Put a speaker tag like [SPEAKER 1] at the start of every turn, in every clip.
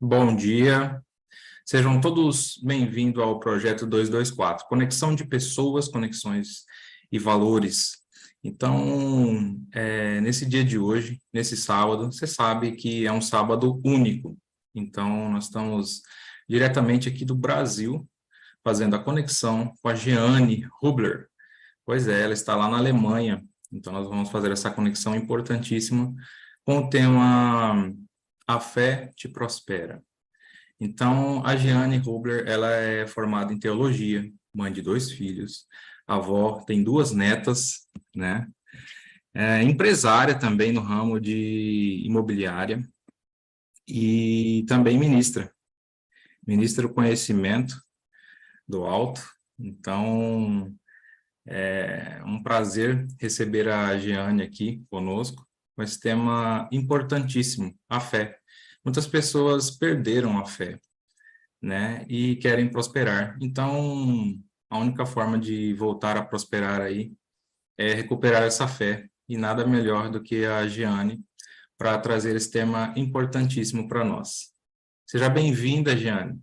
[SPEAKER 1] Bom dia, sejam todos bem-vindos ao projeto 224, Conexão de Pessoas, Conexões e Valores. Então, nesse dia de hoje, nesse sábado, você sabe que é um sábado único. Então, nós estamos diretamente aqui do Brasil, fazendo a conexão com a Jeane Hubler. Pois é, ela está lá na Alemanha. Então, nós vamos fazer essa conexão importantíssima com o tema A Fé Te Prospera. Então, a Jeane Hubler, ela é formada em teologia, mãe de 2 filhos, avó, tem 2 netas, né? É empresária também no ramo de imobiliária e também ministra do conhecimento do alto. Então, é um prazer receber a Jeane aqui conosco, com esse tema importantíssimo, a fé. Muitas pessoas perderam a fé, né, e querem prosperar. Então, a única forma de voltar a prosperar aí é recuperar essa fé, e nada melhor do que a Jeane para trazer esse tema importantíssimo para nós. Seja bem-vinda, Jeane.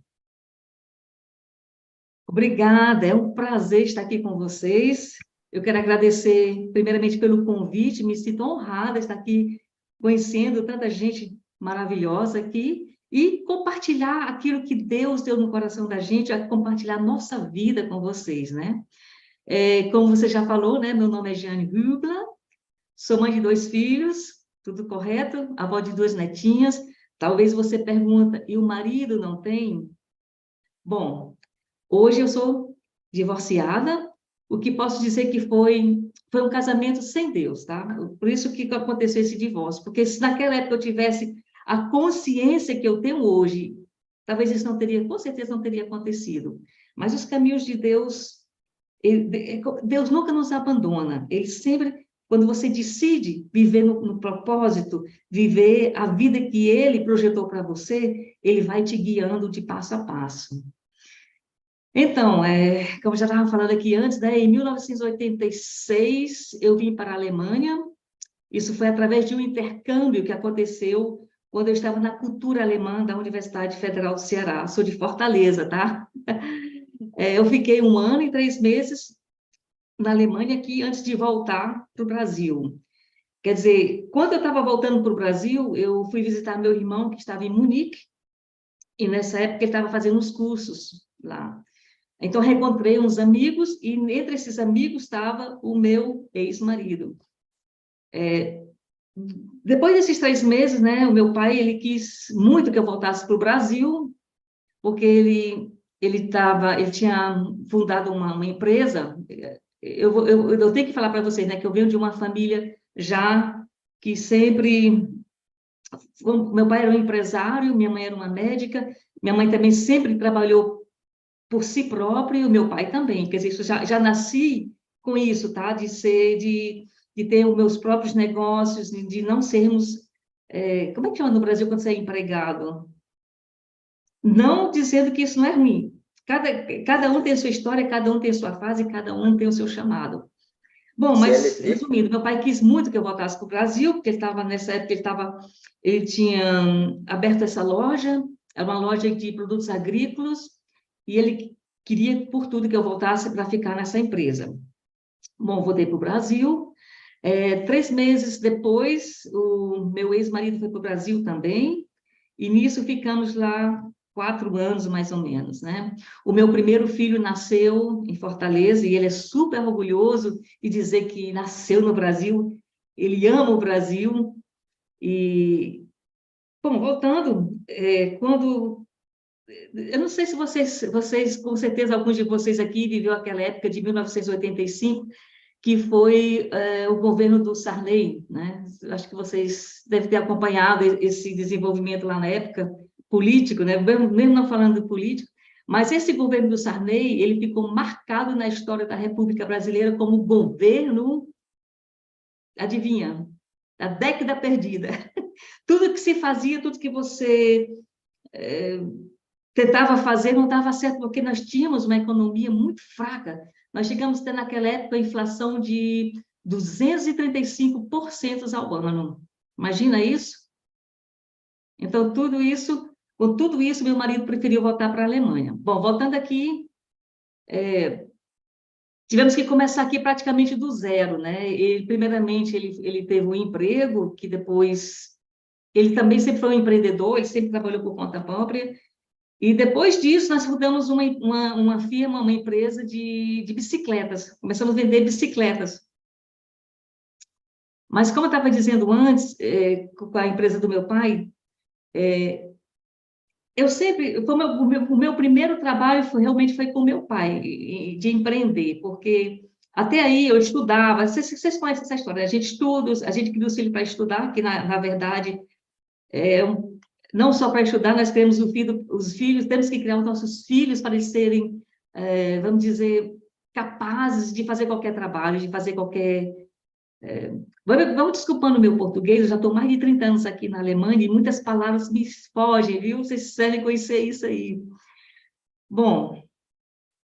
[SPEAKER 2] Obrigada, é um prazer estar aqui com vocês. Eu quero agradecer, primeiramente, pelo convite, me sinto honrada de estar aqui conhecendo tanta gente maravilhosa aqui e compartilhar aquilo que Deus deu no coração da gente, compartilhar nossa vida com vocês, né? Como você já falou, né? Meu nome é Jeane Hubler, sou mãe de 2 filhos, tudo correto, avó de 2 netinhas. Talvez você pergunta, e o marido não tem? Bom, hoje eu sou divorciada, o que posso dizer que foi um casamento sem Deus, tá? Por isso que aconteceu esse divórcio, porque se naquela época eu tivesse a consciência que eu tenho hoje, talvez isso não teria, com certeza não teria acontecido. Mas os caminhos de Deus, Deus nunca nos abandona, Ele sempre, quando você decide viver no propósito, viver a vida que Ele projetou para você, Ele vai te guiando de passo a passo. Então, como eu já estava falando aqui antes, né, em 1986 eu vim para a Alemanha. Isso foi através de um intercâmbio que aconteceu quando eu estava na cultura alemã da Universidade Federal do Ceará. Sou de Fortaleza, tá? Eu fiquei 1 ano e 3 meses na Alemanha aqui antes de voltar para o Brasil. Quer dizer, quando eu estava voltando para o Brasil, eu fui visitar meu irmão que estava em Munique, e nessa época ele estava fazendo os cursos lá. Então, reencontrei uns amigos, e entre esses amigos estava o meu ex-marido. Depois desses 3 meses, né, o meu pai, ele quis muito que eu voltasse para o Brasil, porque ele tinha fundado uma empresa. Eu tenho que falar para vocês, né, que eu venho de uma família já que sempre... Meu pai era um empresário, minha mãe era uma médica, minha mãe também sempre trabalhou por si próprio, e o meu pai também. Quer dizer, isso já nasci com isso, tá? De ter os meus próprios negócios, de não sermos... como é que chama no Brasil quando você é empregado? Não dizendo que isso não é ruim. Cada um tem a sua história, cada um tem a sua fase, cada um tem o seu chamado. Bom, mas, resumindo, meu pai quis muito que eu voltasse para o Brasil, porque ele estava, nessa época, ele tinha aberto essa loja, era uma loja de produtos agrícolas, e ele queria, por tudo, que eu voltasse para ficar nessa empresa. Bom, voltei para o Brasil. 3 meses depois, o meu ex-marido foi para o Brasil também, e nisso ficamos lá 4 anos, mais ou menos, né? O meu primeiro filho nasceu em Fortaleza, e ele é super orgulhoso de dizer que nasceu no Brasil. Ele ama o Brasil. E, bom, voltando, quando... Eu não sei se vocês, com certeza, alguns de vocês aqui viveu aquela época de 1985, que foi o governo do Sarney, né? Acho que vocês devem ter acompanhado esse desenvolvimento lá na época, político, né? Mesmo não falando de político, mas esse governo do Sarney, ele ficou marcado na história da República Brasileira como governo, adivinha, a década perdida. Tudo que se fazia, tudo que você tentava fazer não dava certo, porque nós tínhamos uma economia muito fraca. Nós chegamos a ter, naquela época, a inflação de 235% ao ano. Imagina isso? Então, tudo isso, Com tudo isso, meu marido preferiu voltar para a Alemanha. Bom, voltando aqui, tivemos que começar aqui praticamente do zero, né? Primeiramente, ele teve um emprego, que depois... Ele também sempre foi um empreendedor, ele sempre trabalhou por conta própria. E depois disso, nós fundamos uma firma, uma empresa de bicicletas. Começamos a vender bicicletas. Mas, como eu estava dizendo antes, com a empresa do meu pai, eu sempre... O meu primeiro trabalho realmente foi com o meu pai, de empreender, porque até aí eu estudava. Vocês conhecem essa história? A gente estuda, a gente cria os filhos para estudar, que, na verdade, não só para estudar, nós criamos os filhos, temos que criar os nossos filhos para eles serem, vamos dizer, capazes de fazer qualquer trabalho, de fazer qualquer... Vamos desculpando o meu português, eu já estou mais de 30 anos aqui na Alemanha e muitas palavras me fogem, viu? Vocês devem conhecer isso aí. Bom,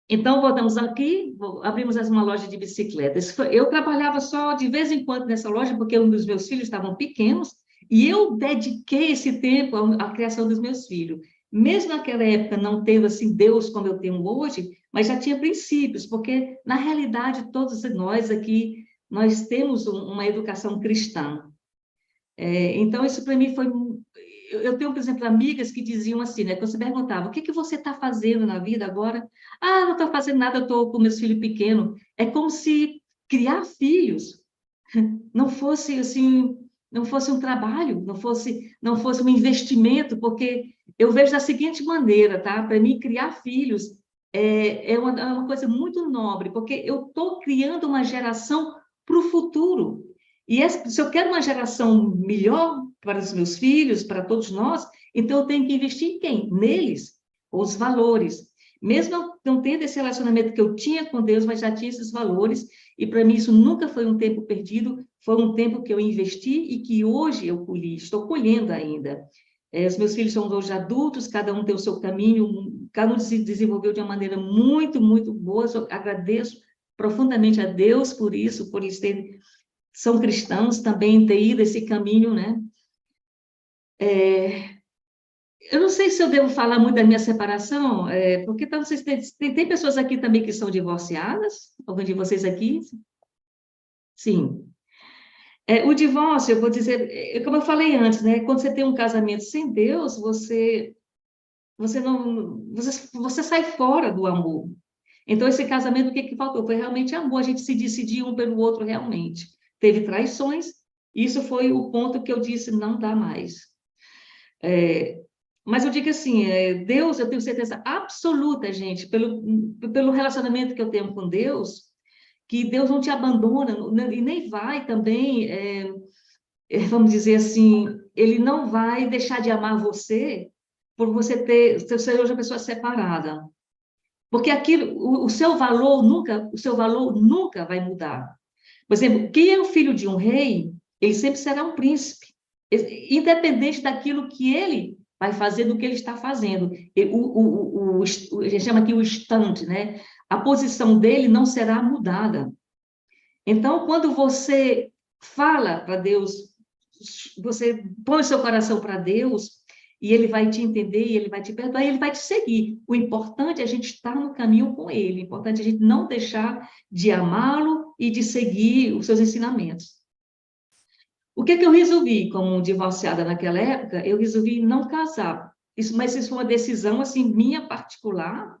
[SPEAKER 2] então voltamos aqui, abrimos uma loja de bicicletas. Eu trabalhava só de vez em quando nessa loja, porque um dos meus filhos estavam pequenos, e eu dediquei esse tempo à criação dos meus filhos. Mesmo naquela época, não tendo assim Deus como eu tenho hoje, mas já tinha princípios, porque, na realidade, todos nós aqui, nós temos uma educação cristã. Então, isso para mim foi... Eu tenho, por exemplo, amigas que diziam assim, né? Quando você perguntava, o que você está fazendo na vida agora? Ah, não estou fazendo nada, eu estou com meus filhos pequenos. É como se criar filhos não fosse assim, não fosse um trabalho, não fosse um investimento, porque eu vejo da seguinte maneira, tá? Para mim, criar filhos é uma coisa muito nobre, porque eu estou criando uma geração para o futuro. E se eu quero uma geração melhor para os meus filhos, para todos nós, então eu tenho que investir em quem? Neles, os valores. Mesmo não tendo esse relacionamento que eu tinha com Deus, mas já tinha esses valores, e para mim isso nunca foi um tempo perdido, foi um tempo que eu investi e que hoje eu colhi, estou colhendo ainda. Os meus filhos são hoje adultos, cada um tem o seu caminho, cada um se desenvolveu de uma maneira muito, muito boa. Eu agradeço profundamente a Deus por isso, por eles terem... São cristãos também, ter ido esse caminho, né? Eu não sei se eu devo falar muito da minha separação, porque não sei se tem pessoas aqui também que são divorciadas, algum de vocês aqui? Sim. O divórcio, eu vou dizer, como eu falei antes, né? Quando você tem um casamento sem Deus, você não, você sai fora do amor. Então, esse casamento, o que que faltou? Foi realmente amor, a gente se decidir um pelo outro realmente. Teve traições, isso foi o ponto que eu disse, não dá mais. Mas eu digo assim, Deus, eu tenho certeza absoluta, gente, pelo relacionamento que eu tenho com Deus, que Deus não te abandona, e nem vai também, vamos dizer assim, Ele não vai deixar de amar você por você ser hoje uma pessoa separada. Porque aquilo, o seu valor nunca vai mudar. Por exemplo, quem é o filho de um rei, ele sempre será um príncipe, independente daquilo que ele vai fazer, do que ele está fazendo. A gente chama aqui o stand, né? A posição dele não será mudada. Então, quando você fala para Deus, você põe o seu coração para Deus, e ele vai te entender, e ele vai te perdoar, e ele vai te seguir. O importante é a gente estar no caminho com ele, o importante é a gente não deixar de amá-lo e de seguir os seus ensinamentos. O que eu resolvi como divorciada naquela época? Eu resolvi não casar. Mas isso foi uma decisão assim minha particular,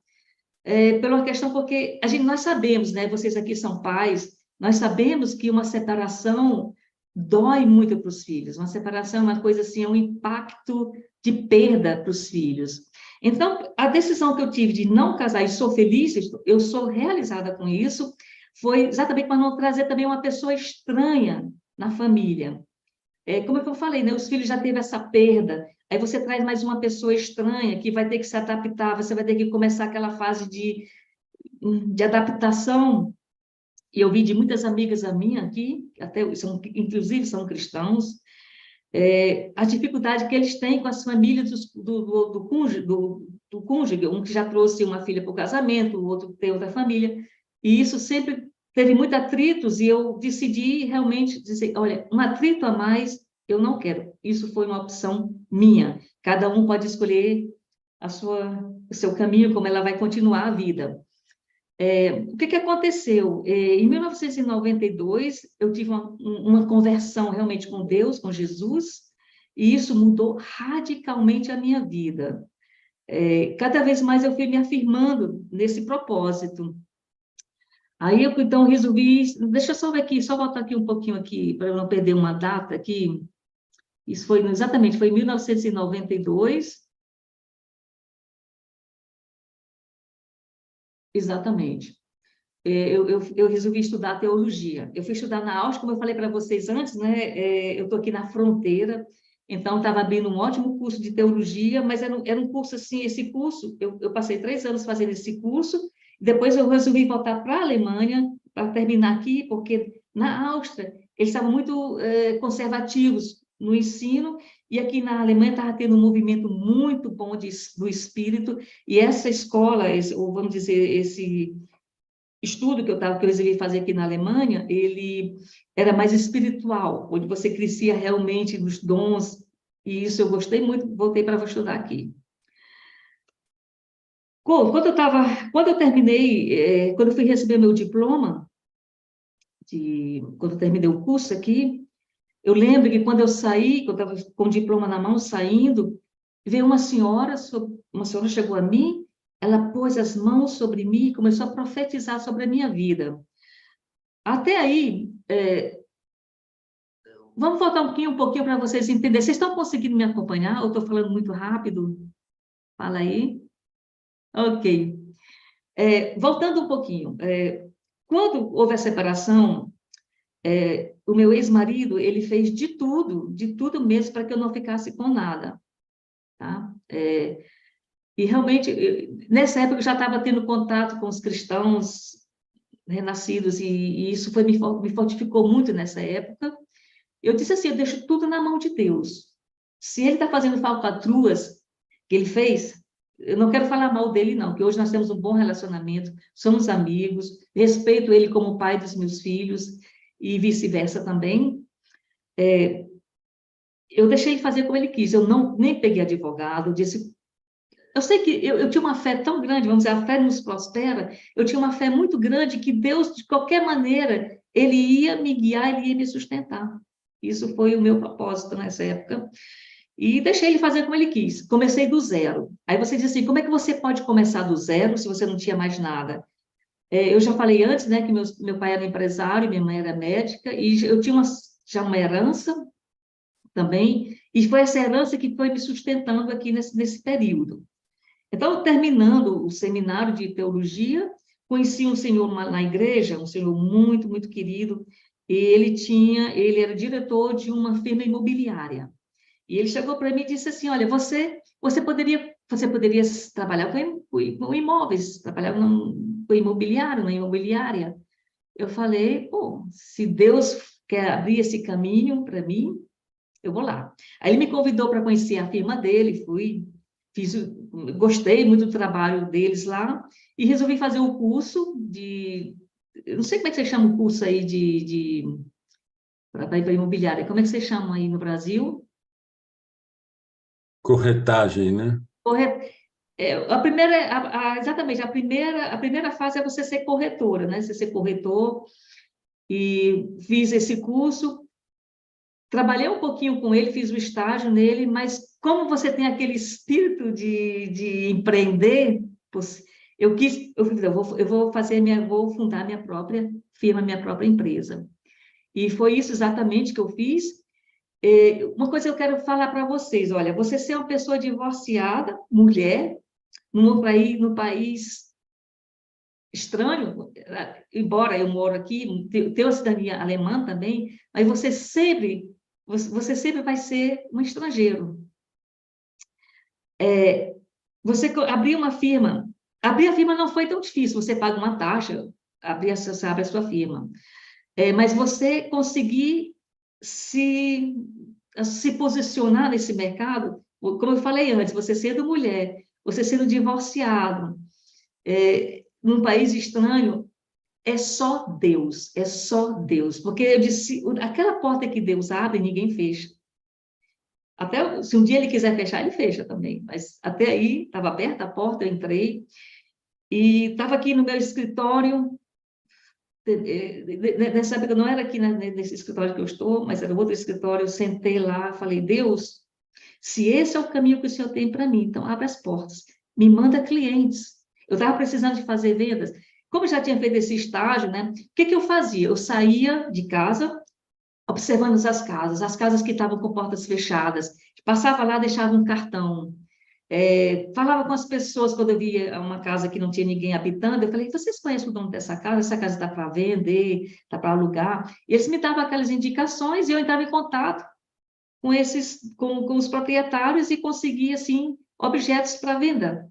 [SPEAKER 2] pela questão porque nós sabemos, né? Vocês aqui são pais, nós sabemos que uma separação dói muito para os filhos. Uma separação é uma coisa assim, é um impacto de perda para os filhos. Então, a decisão que eu tive de não casar, e sou feliz, eu sou realizada com isso, foi exatamente para não trazer também uma pessoa estranha na família. Como eu falei, né, os filhos já teve essa perda, aí você traz mais uma pessoa estranha que vai ter que se adaptar, você vai ter que começar aquela fase de adaptação. E eu vi de muitas amigas a minha aqui, inclusive são cristãos, a dificuldade que eles têm com as famílias do cônjuge, um que já trouxe uma filha para o casamento, o outro tem outra família, e isso sempre teve muitos atritos, e eu decidi realmente dizer, olha, um atrito a mais eu não quero. isso foi uma opção minha. Cada um pode escolher o seu caminho, como ela vai continuar a vida. O que aconteceu? Em 1992, eu tive uma conversão realmente com Deus, com Jesus, e isso mudou radicalmente a minha vida. Cada vez mais eu fui me afirmando nesse propósito. Aí eu, então, resolvi... Deixa eu só ver aqui, só voltar aqui um pouquinho aqui, para eu não perder uma data aqui. Isso foi exatamente, foi em 1992. Exatamente. Eu resolvi estudar teologia. Eu fui estudar na Áustria, como eu falei para vocês antes, né? Eu estou aqui na fronteira, então estava abrindo um ótimo curso de teologia, mas era um curso assim, esse curso, eu passei 3 anos fazendo esse curso, depois eu resolvi voltar para a Alemanha para terminar aqui, porque na Áustria eles estavam muito conservativos no ensino, e aqui na Alemanha estava tendo um movimento muito bom do espírito, e essa escola, ou vamos dizer, esse estudo que eu resolvi fazer aqui na Alemanha, ele era mais espiritual, onde você crescia realmente nos dons, e isso eu gostei muito, voltei para estudar aqui. Quando eu terminei, quando eu fui receber meu diploma, quando eu terminei o curso aqui, eu lembro que quando eu saí, quando eu estava com o diploma na mão, saindo, veio uma senhora chegou a mim, ela pôs as mãos sobre mim e começou a profetizar sobre a minha vida. Até aí, vamos voltar um pouquinho para vocês entenderem. Vocês estão conseguindo me acompanhar? Ou estou falando muito rápido? Fala aí. Ok. Voltando um pouquinho. Quando houve a separação, o meu ex-marido, ele fez de tudo mesmo, para que eu não ficasse com nada. Tá? E realmente, nessa época, eu já estava tendo contato com os cristãos renascidos, e isso me fortificou muito nessa época. Eu disse assim, eu deixo tudo na mão de Deus. Se ele está fazendo falcatruas que ele fez, eu não quero falar mal dele, não, porque hoje nós temos um bom relacionamento, somos amigos, respeito ele como pai dos meus filhos, e vice-versa também. Eu deixei ele fazer como ele quis, eu nem peguei advogado, disse... Eu sei que eu tinha uma fé tão grande, vamos dizer, a fé nos prospera, eu tinha uma fé muito grande que Deus, de qualquer maneira, ele ia me guiar, ele ia me sustentar. Isso foi o meu propósito nessa época. E deixei ele fazer como ele quis. Comecei do zero. Aí você diz assim, como é que você pode começar do zero se você não tinha mais nada? Eu já falei antes, né, que meu pai era empresário, minha mãe era médica, e eu tinha já uma herança também, e foi essa herança que foi me sustentando aqui nesse período. Então, terminando o seminário de teologia, conheci um senhor na igreja, um senhor muito, muito querido, e ele era diretor de uma firma imobiliária. E ele chegou para mim e disse assim, olha, você poderia trabalhar com imóveis, trabalhar com imobiliário, na imobiliária. Eu falei, pô, se Deus quer abrir esse caminho para mim, eu vou lá. Aí ele me convidou para conhecer a firma dele, gostei muito do trabalho deles lá, e resolvi fazer o curso eu não sei como é que você chama o curso aí para imobiliária, como é que você chama aí no Brasil?
[SPEAKER 3] Corretagem, né?
[SPEAKER 2] Exatamente, a primeira fase é você ser corretora, né? Você ser corretor, e fiz esse curso, trabalhei um pouquinho com ele, fiz o estágio nele, mas como você tem aquele espírito de empreender, vou fundar minha própria firma, minha própria empresa. E foi isso exatamente que eu fiz. Uma coisa que eu quero falar para vocês, olha, você ser uma pessoa divorciada, mulher, no país estranho, embora eu moro aqui, tenho a cidadania alemã também, mas você sempre vai ser um estrangeiro. Você abrir a firma não foi tão difícil, você paga uma taxa, você abre a sua firma. Mas você conseguir se posicionar nesse mercado, como eu falei antes, você sendo mulher, você sendo divorciado, num país estranho, é só Deus, porque eu disse, aquela porta que Deus abre, ninguém fecha. Até se um dia ele quiser fechar, ele fecha também. Mas até aí, estava aberta a porta, eu entrei e estava aqui no meu escritório. Nessa época, não era aqui nesse escritório que eu estou, mas era outro escritório. Eu sentei lá, falei, Deus, se esse é o caminho que o Senhor tem para mim, então abre as portas, me manda clientes. Eu estava precisando de fazer vendas. Como eu já tinha feito esse estágio, né? O que que eu fazia? Eu saía de casa, observando as casas que estavam com portas fechadas, passava lá, deixava um cartão, falava com as pessoas quando eu via uma casa que não tinha ninguém habitando, eu falei, vocês conhecem o dono dessa casa? Essa casa está para vender, está para alugar? E eles me davam aquelas indicações e eu entrava em contato com os proprietários e conseguia, assim, objetos para venda.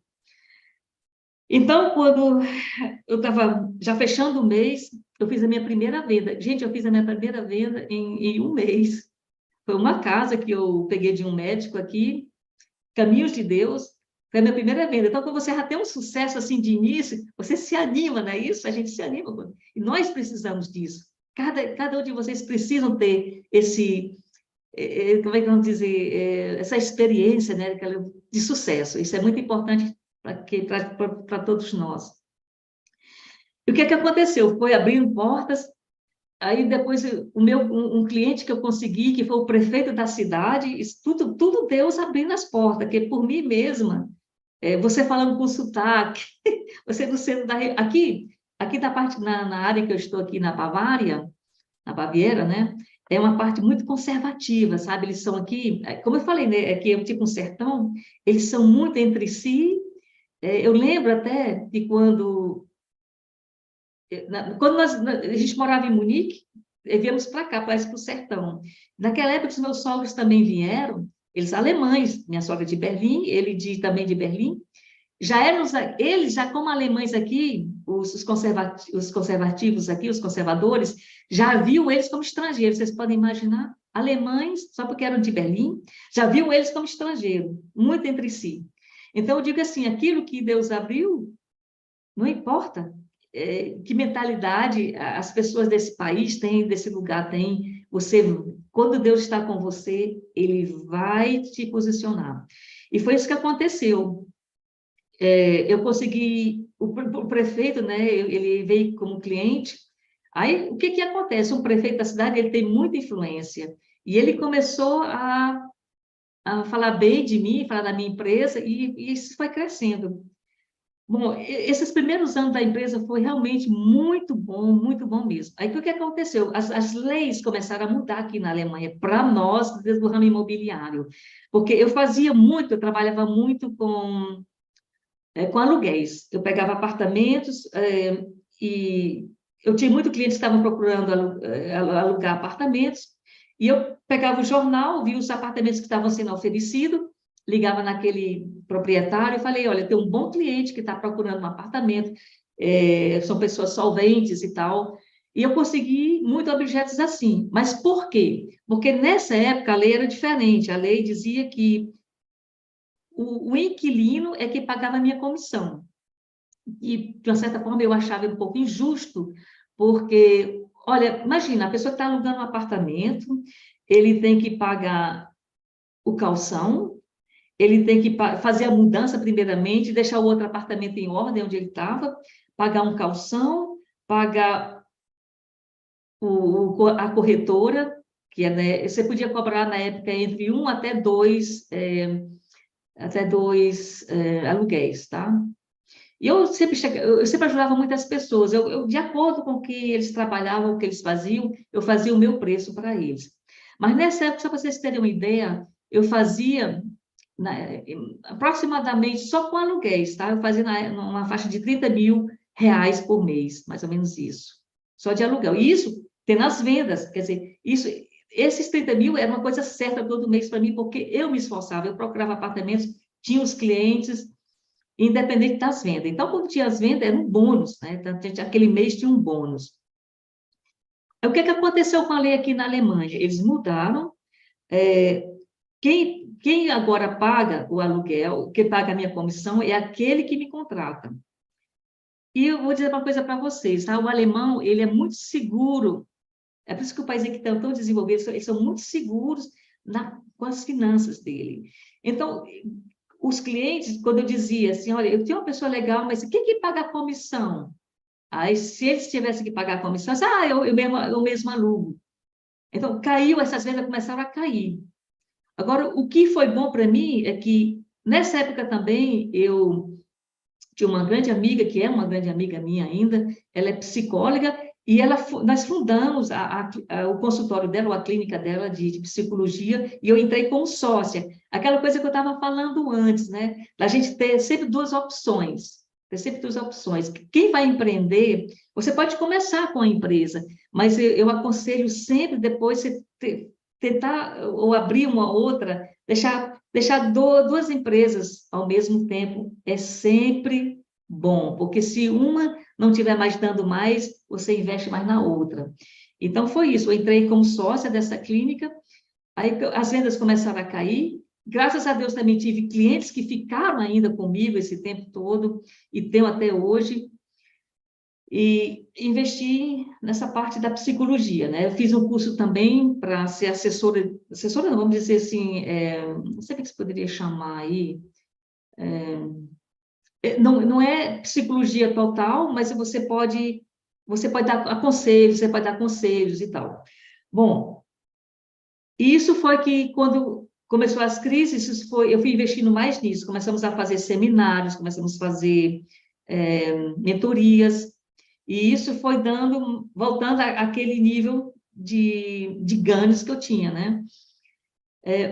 [SPEAKER 2] Então, quando eu estava já fechando o mês, eu fiz a minha primeira venda. Gente, eu fiz a minha primeira venda em um mês. Foi uma casa que eu peguei de um médico aqui, Caminhos de Deus, foi a minha primeira venda. Então, quando você já tem um sucesso assim de início, você se anima, não é isso? A gente se anima. E nós precisamos disso. Cada um de vocês precisam ter como é que vamos dizer, essa experiência, né, de sucesso. Isso é muito importante para todos nós. E o que é que aconteceu? Foi abrindo portas. Aí depois um cliente que eu consegui, que foi o prefeito da cidade, isso tudo Deus abrindo as portas, que por mim mesma, você falando com sotaque, você no centro aqui da parte na área que eu estou aqui na Bavária, na Baviera, né? É uma parte muito conservativa, sabe? Eles são aqui, como eu falei, né? Aqui é tipo um sertão, eles são muito entre si. Eu lembro até de quando a gente morava em Munique, viemos para cá, parece para o sertão. Naquela época, os meus sogros também vieram, eles alemães, minha sogra de Berlim, também de Berlim, já eram, eles já como alemães aqui, os conservativos aqui, os conservadores, já viam eles como estrangeiros, vocês podem imaginar? Alemães, só porque eram de Berlim, já viam eles como estrangeiros, muito entre si. Então, eu digo assim, aquilo que Deus abriu, não importa que mentalidade as pessoas desse país têm, desse lugar têm, quando Deus está com você, Ele vai te posicionar. E foi isso que aconteceu. Eu consegui, o prefeito, né, ele veio como cliente, aí o que que acontece? Um prefeito da cidade, ele tem muita influência, e ele começou a falar bem de mim, falar da minha empresa, e isso foi crescendo. Bom, esses primeiros anos da empresa foi realmente muito bom mesmo. Aí, o que aconteceu? As leis começaram a mudar aqui na Alemanha, para nós, do ramo imobiliário, porque eu trabalhava muito com aluguéis. Eu pegava apartamentos e eu tinha muitos clientes que estavam procurando alugar apartamentos, e eu pegava o jornal, via os apartamentos que estavam sendo oferecidos, ligava naquele proprietário e falei, olha, tem um bom cliente que está procurando um apartamento, são pessoas solventes e tal, e eu consegui muitos objetos assim. Mas por quê? Porque nessa época a lei era diferente, a lei dizia que o inquilino é que pagava a minha comissão. E, de uma certa forma, eu achava um pouco injusto, porque, olha, imagina, a pessoa está alugando um apartamento, ele tem que pagar o calção, ele tem que fazer a mudança primeiramente, deixar o outro apartamento em ordem onde ele estava, pagar um calção, pagar a corretora, que né, você podia cobrar na época entre um até dois aluguéis, tá? E eu sempre ajudava muitas pessoas, de acordo com o que eles trabalhavam, o que eles faziam, eu fazia o meu preço para eles. Mas nessa época, só para vocês terem uma ideia, eu fazia aproximadamente só com aluguéis, tá? Eu fazia numa faixa de 30 mil reais por mês, mais ou menos isso, só de aluguel. E isso tem nas vendas, quer dizer, esses 30 mil era uma coisa certa todo mês para mim, porque eu me esforçava, eu procurava apartamentos, tinha os clientes, independente das vendas. Então, quando tinha as vendas, era um bônus, né? Então, aquele mês tinha um bônus. O que que aconteceu com a lei aqui na Alemanha? Eles mudaram. Quem agora paga o aluguel, quem paga a minha comissão, é aquele que me contrata. E eu vou dizer uma coisa para vocês, tá? O alemão, ele é muito seguro. É por isso que o país aqui está tão desenvolvido, eles são muito seguros com as finanças dele. Então, os clientes, quando eu dizia assim, olha, eu tenho uma pessoa legal, mas quem que paga a comissão? Aí, se eles tivessem que pagar a comissão, eu mesmo alugo. Então, caiu, essas vendas começaram a cair. Agora, o que foi bom para mim é que, nessa época também, eu tinha uma grande amiga, que é uma grande amiga minha ainda, ela é psicóloga, e nós fundamos o consultório dela, ou a clínica dela de psicologia, e eu entrei como sócia. Aquela coisa que eu estava falando antes, né? Da gente ter sempre duas opções. Ter sempre duas opções. Quem vai empreender, você pode começar com a empresa, mas eu aconselho sempre depois você tentar ou abrir uma outra, deixar duas empresas ao mesmo tempo é sempre bom, porque se uma não estiver mais dando mais, você investe mais na outra. Então, foi isso. Eu entrei como sócia dessa clínica, aí as vendas começaram a cair. Graças a Deus, também tive clientes que ficaram ainda comigo esse tempo todo, e tenho até hoje. E investi nessa parte da psicologia, né? Eu fiz um curso também para ser assessora não, vamos dizer assim, não sei o que você poderia chamar aí, não é psicologia total, mas você pode dar conselhos e tal. Bom, isso foi que quando começou as crises, eu fui investindo mais nisso, começamos a fazer seminários, começamos a fazer mentorias, e isso foi voltando àquele nível de ganhos que eu tinha, né?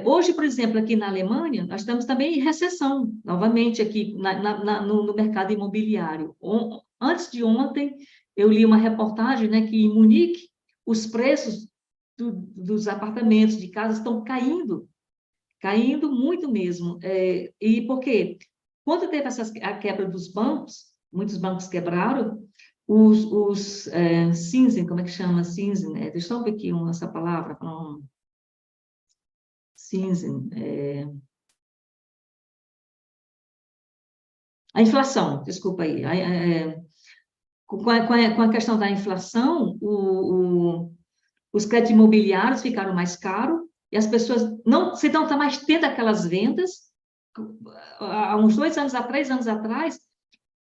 [SPEAKER 2] Hoje, por exemplo, aqui na Alemanha, nós estamos também em recessão, novamente aqui no mercado imobiliário. Antes de ontem, eu li uma reportagem, né, que em Munique, os preços dos apartamentos, de casas, estão caindo muito mesmo. E por quê? Quando teve a quebra dos bancos, muitos bancos quebraram, os Sinsen, como é que chama? Sinsen, deixa eu só ver aqui essa palavra. Sinsen, a inflação, desculpa aí. Com a questão da inflação, os créditos imobiliários ficaram mais caros, e as pessoas não está mais tendo aquelas vendas. Há uns 2 anos atrás, 3 anos atrás,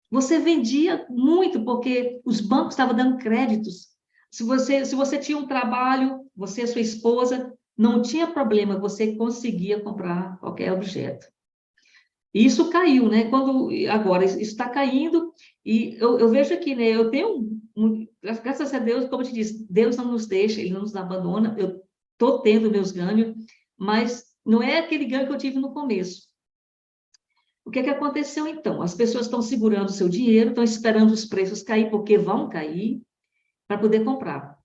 [SPEAKER 2] você vendia muito, porque os bancos estavam dando créditos. Se você tinha um trabalho, você e sua esposa, não tinha problema, você conseguia comprar qualquer objeto. E isso caiu, né? Agora, isso está caindo, e eu vejo aqui, né? Eu tenho, graças a Deus, como eu te disse, Deus não nos deixa, Ele não nos abandona, eu estou tendo meus ganhos, mas não é aquele ganho que eu tive no começo. O que aconteceu, então? As pessoas estão segurando o seu dinheiro, estão esperando os preços cair, porque vão cair, para poder comprar.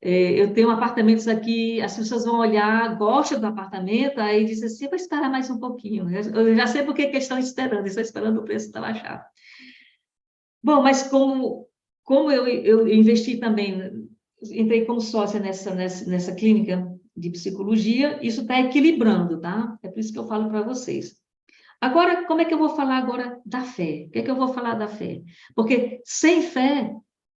[SPEAKER 2] Eu tenho apartamentos aqui, as pessoas vão olhar, gostam do apartamento, aí dizem assim, vou esperar mais um pouquinho. Eu já sei por que estão esperando, estão esperando o preço da baixar. Bom, mas como eu investi também, entrei como sócia nessa clínica de psicologia, isso está equilibrando, tá? É por isso que eu falo para vocês. Agora, como é que eu vou falar agora da fé? O que é que eu vou falar da fé? Porque sem fé,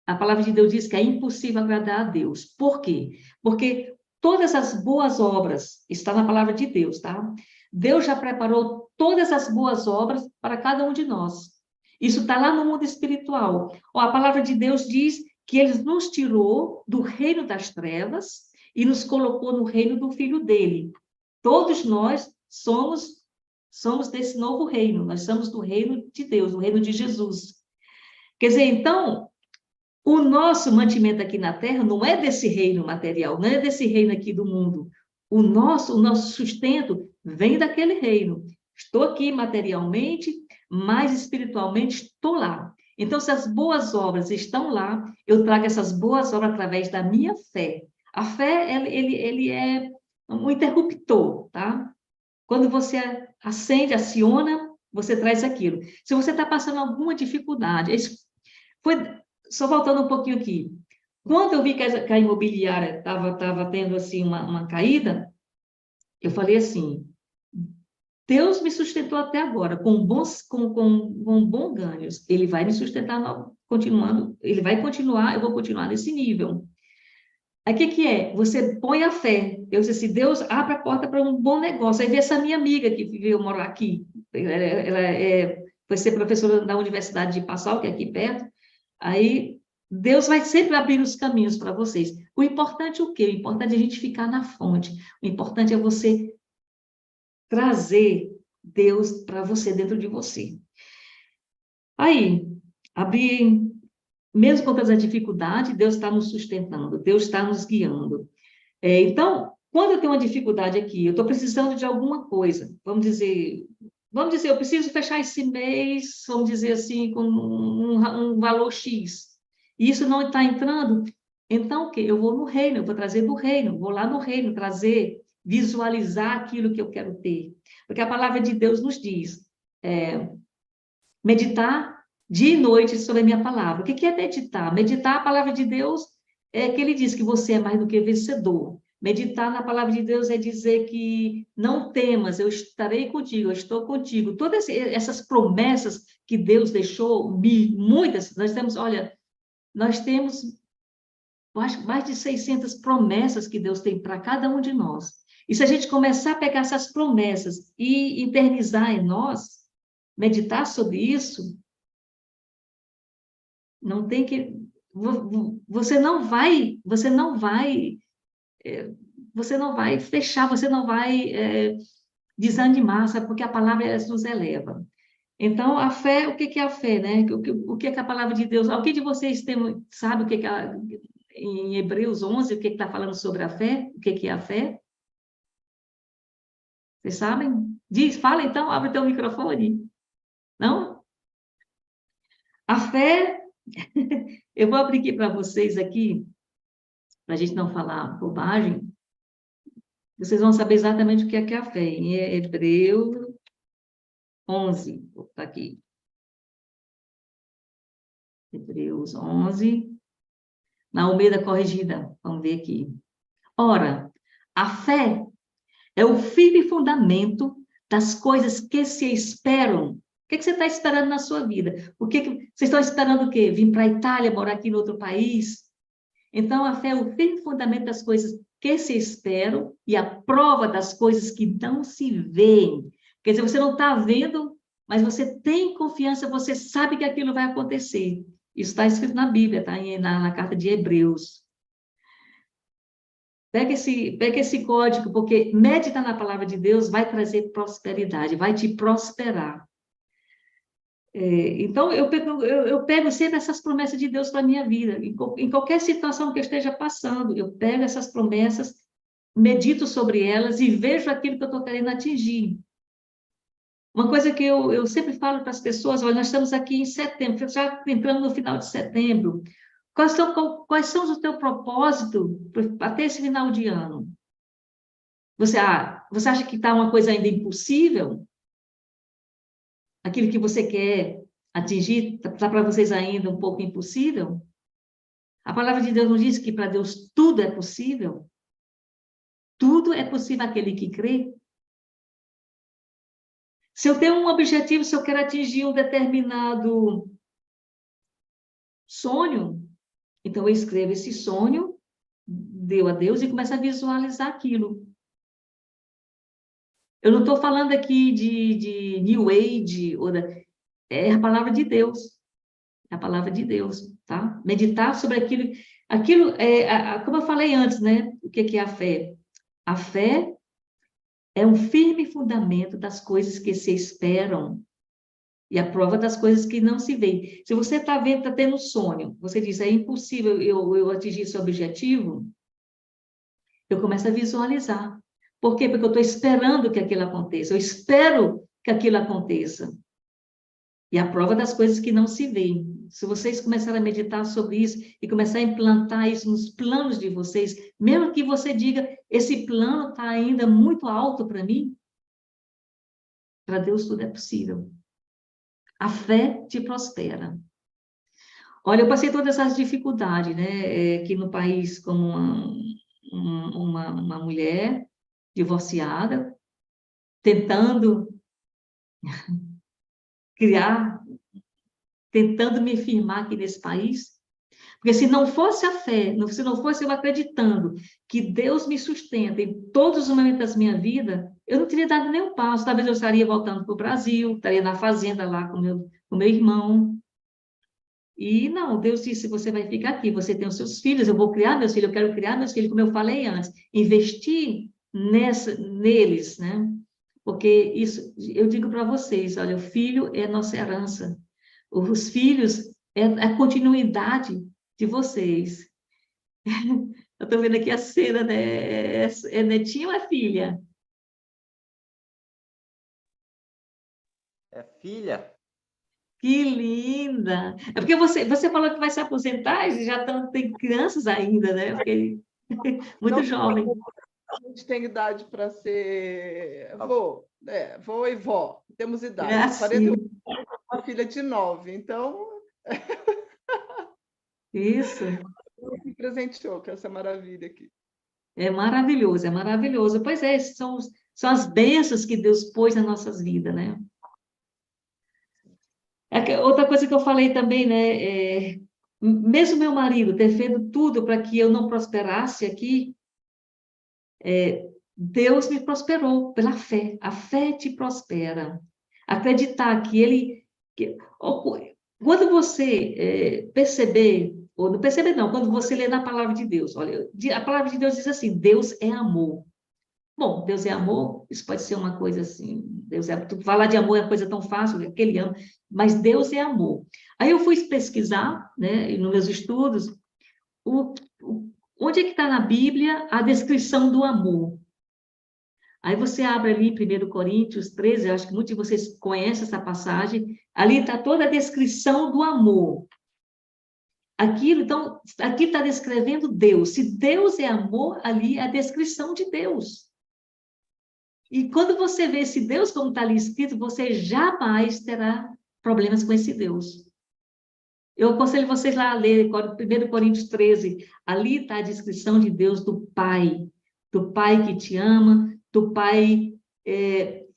[SPEAKER 2] a palavra de Deus diz que é impossível agradar a Deus. Por quê? Porque todas as boas obras, está na palavra de Deus, tá? Deus já preparou todas as boas obras para cada um de nós. Isso está lá no mundo espiritual. A palavra de Deus diz que Ele nos tirou do reino das trevas e nos colocou no reino do Filho dele. Todos nós somos desse novo reino, nós somos do reino de Deus, do reino de Jesus. Quer dizer, então, o nosso mantimento aqui na Terra não é desse reino material, não é desse reino aqui do mundo. O nosso sustento vem daquele reino. Estou aqui materialmente, mas espiritualmente estou lá. Então, se as boas obras estão lá, eu trago essas boas obras através da minha fé. A fé, ele é um interruptor, tá? Quando você acende, aciona, você traz aquilo. Se você está passando alguma dificuldade, só voltando um pouquinho aqui. Quando eu vi que a imobiliária estava tendo assim uma caída, eu falei assim, Deus me sustentou até agora com bons ganhos. Ele vai me sustentar continuando, ele vai continuar, eu vou continuar nesse nível. Aí o que é? Você põe a fé. eu disse assim, Deus, abre a porta para um bom negócio. Aí veio essa minha amiga que veio morar aqui. Ela foi ser professora da Universidade de Passau, que é aqui perto. Aí Deus vai sempre abrir os caminhos para vocês. O importante é o quê? O importante é a gente ficar na fonte. O importante é você trazer Deus para você, dentro de você. Aí, abrir, mesmo com todas as dificuldades, Deus está nos sustentando, Deus está nos guiando. Então, quando eu tenho uma dificuldade aqui, eu estou precisando de alguma coisa, vamos dizer, eu preciso fechar esse mês, vamos dizer assim, com um valor X, e isso não está entrando, então o quê? Eu vou no reino, eu vou trazer do reino, vou lá no reino trazer, visualizar aquilo que eu quero ter, porque a palavra de Deus nos diz, meditar dia e noite sobre a minha palavra. O que é meditar? Meditar a palavra de Deus é que ele diz que você é mais do que vencedor. Meditar na palavra de Deus é dizer que não temas, eu estarei contigo, eu estou contigo. Todas essas promessas que Deus deixou, muitas, nós temos, eu acho, mais de 600 promessas que Deus tem para cada um de nós. E se a gente começar a pegar essas promessas e internizar em nós, meditar sobre isso, não tem que, você não vai fechar, você não vai desanimar, sabe? Porque a palavra nos eleva. Então, a fé, o que é a fé, né? O que é a palavra de Deus? Alguém de vocês sabe o que é em Hebreus 11, o que está falando sobre a fé? O que é a fé? Vocês sabem? Fala então, abre teu microfone. Não? A fé, eu vou abrir aqui para vocês aqui, para a gente não falar bobagem, vocês vão saber exatamente o que é a fé. Em Hebreus 11, vou botar aqui. Hebreus 11, na Almeida Corrigida, vamos ver aqui. Ora, a fé é o firme fundamento das coisas que se esperam. O que você está esperando na sua vida? Vocês estão esperando o quê? Vir para a Itália, morar aqui em outro país? Então, a fé é o firme fundamento das coisas que se esperam e a prova das coisas que não se veem. Quer dizer, você não está vendo, mas você tem confiança, você sabe que aquilo vai acontecer. Isso está escrito na Bíblia, está na carta de Hebreus. Pega esse código, porque meditar na palavra de Deus vai trazer prosperidade, vai te prosperar. Então, eu pego sempre essas promessas de Deus para a minha vida, em qualquer situação que eu esteja passando, eu pego essas promessas, medito sobre elas e vejo aquilo que eu estou querendo atingir. Uma coisa que eu sempre falo para as pessoas, olha, nós estamos aqui em setembro, já entrando no final de setembro, quais são os teus propósitos até esse final de ano? Você acha que está uma coisa ainda impossível? Aquilo que você quer atingir está para vocês ainda um pouco impossível? A palavra de Deus nos diz que para Deus tudo é possível. Tudo é possível àquele que crê. Se eu tenho um objetivo, se eu quero atingir um determinado sonho, então eu escrevo esse sonho, deu a Deus e começo a visualizar aquilo. Eu não estou falando aqui de New Age, é a palavra de Deus. É a palavra de Deus, tá? Meditar sobre aquilo como eu falei antes, né? O que é a fé? A fé é um firme fundamento das coisas que se esperam e a prova das coisas que não se veem. Se você está tendo sonho, você diz, é impossível eu atingir esse objetivo, eu começo a visualizar. Por quê? Porque eu estou esperando que aquilo aconteça. Eu espero que aquilo aconteça. E a prova das coisas que não se veem. Se vocês começarem a meditar sobre isso e começar a implantar isso nos planos de vocês, mesmo que você diga, esse plano está ainda muito alto para mim, para Deus tudo é possível. A fé te prospera. Olha, eu passei todas essas dificuldades, né? Aqui no país, como uma mulher divorciada, tentando criar, tentando me firmar aqui nesse país, Porque se não fosse a fé, se não fosse eu acreditando que Deus me sustenta em todos os momentos da minha vida, eu não teria dado nem um passo. Talvez eu estaria voltando para o Brasil, estaria na fazenda lá com meu irmão. E não, Deus disse, você vai ficar aqui, você tem os seus filhos, eu vou criar meus filhos, eu quero criar meus filhos, como eu falei antes, investir neles, né? Porque isso, eu digo para vocês, olha, o filho é nossa herança. Os filhos é a continuidade de vocês. Eu estou vendo aqui a cena, né? É netinho ou é filha?
[SPEAKER 3] É filha?
[SPEAKER 2] Que linda! É porque você falou que vai se aposentar e já tem crianças ainda, né? Eu fiquei muito
[SPEAKER 4] Não,
[SPEAKER 2] jovem.
[SPEAKER 4] a gente tem idade para ser vô, vô e vó. Temos
[SPEAKER 2] É
[SPEAKER 4] idade.
[SPEAKER 2] assim,
[SPEAKER 4] 41, uma filha de 9. Então,
[SPEAKER 2] isso.
[SPEAKER 4] me presenteou com essa maravilha aqui.
[SPEAKER 2] É maravilhoso, é maravilhoso. Pois é, são as bênçãos que Deus pôs nas nossas vidas, né? Outra coisa que eu falei também, né? Mesmo meu marido ter feito tudo para que eu não prosperasse aqui, Deus me prosperou pela fé. A fé te prospera. Acreditar que Ele. Quando você perceber, ou não perceber, não, quando você lê na palavra de Deus, olha, a palavra de Deus diz assim: Deus é amor. Bom, Deus é amor, isso pode ser uma coisa assim, falar de amor é uma coisa tão fácil, que ele ama, mas Deus é amor. Aí eu fui pesquisar, né, nos meus estudos, onde é que está na Bíblia a descrição do amor? Aí você abre ali 1 Coríntios 13, eu acho que muitos de vocês conhecem essa passagem, ali está toda a descrição do amor. Então, aqui está descrevendo Deus. Se Deus é amor, ali é a descrição de Deus. E quando você vê esse Deus como está ali escrito, você jamais terá problemas com esse Deus. Eu aconselho vocês lá a ler 1 Coríntios 13. Ali está a descrição de Deus do Pai que te ama, do Pai.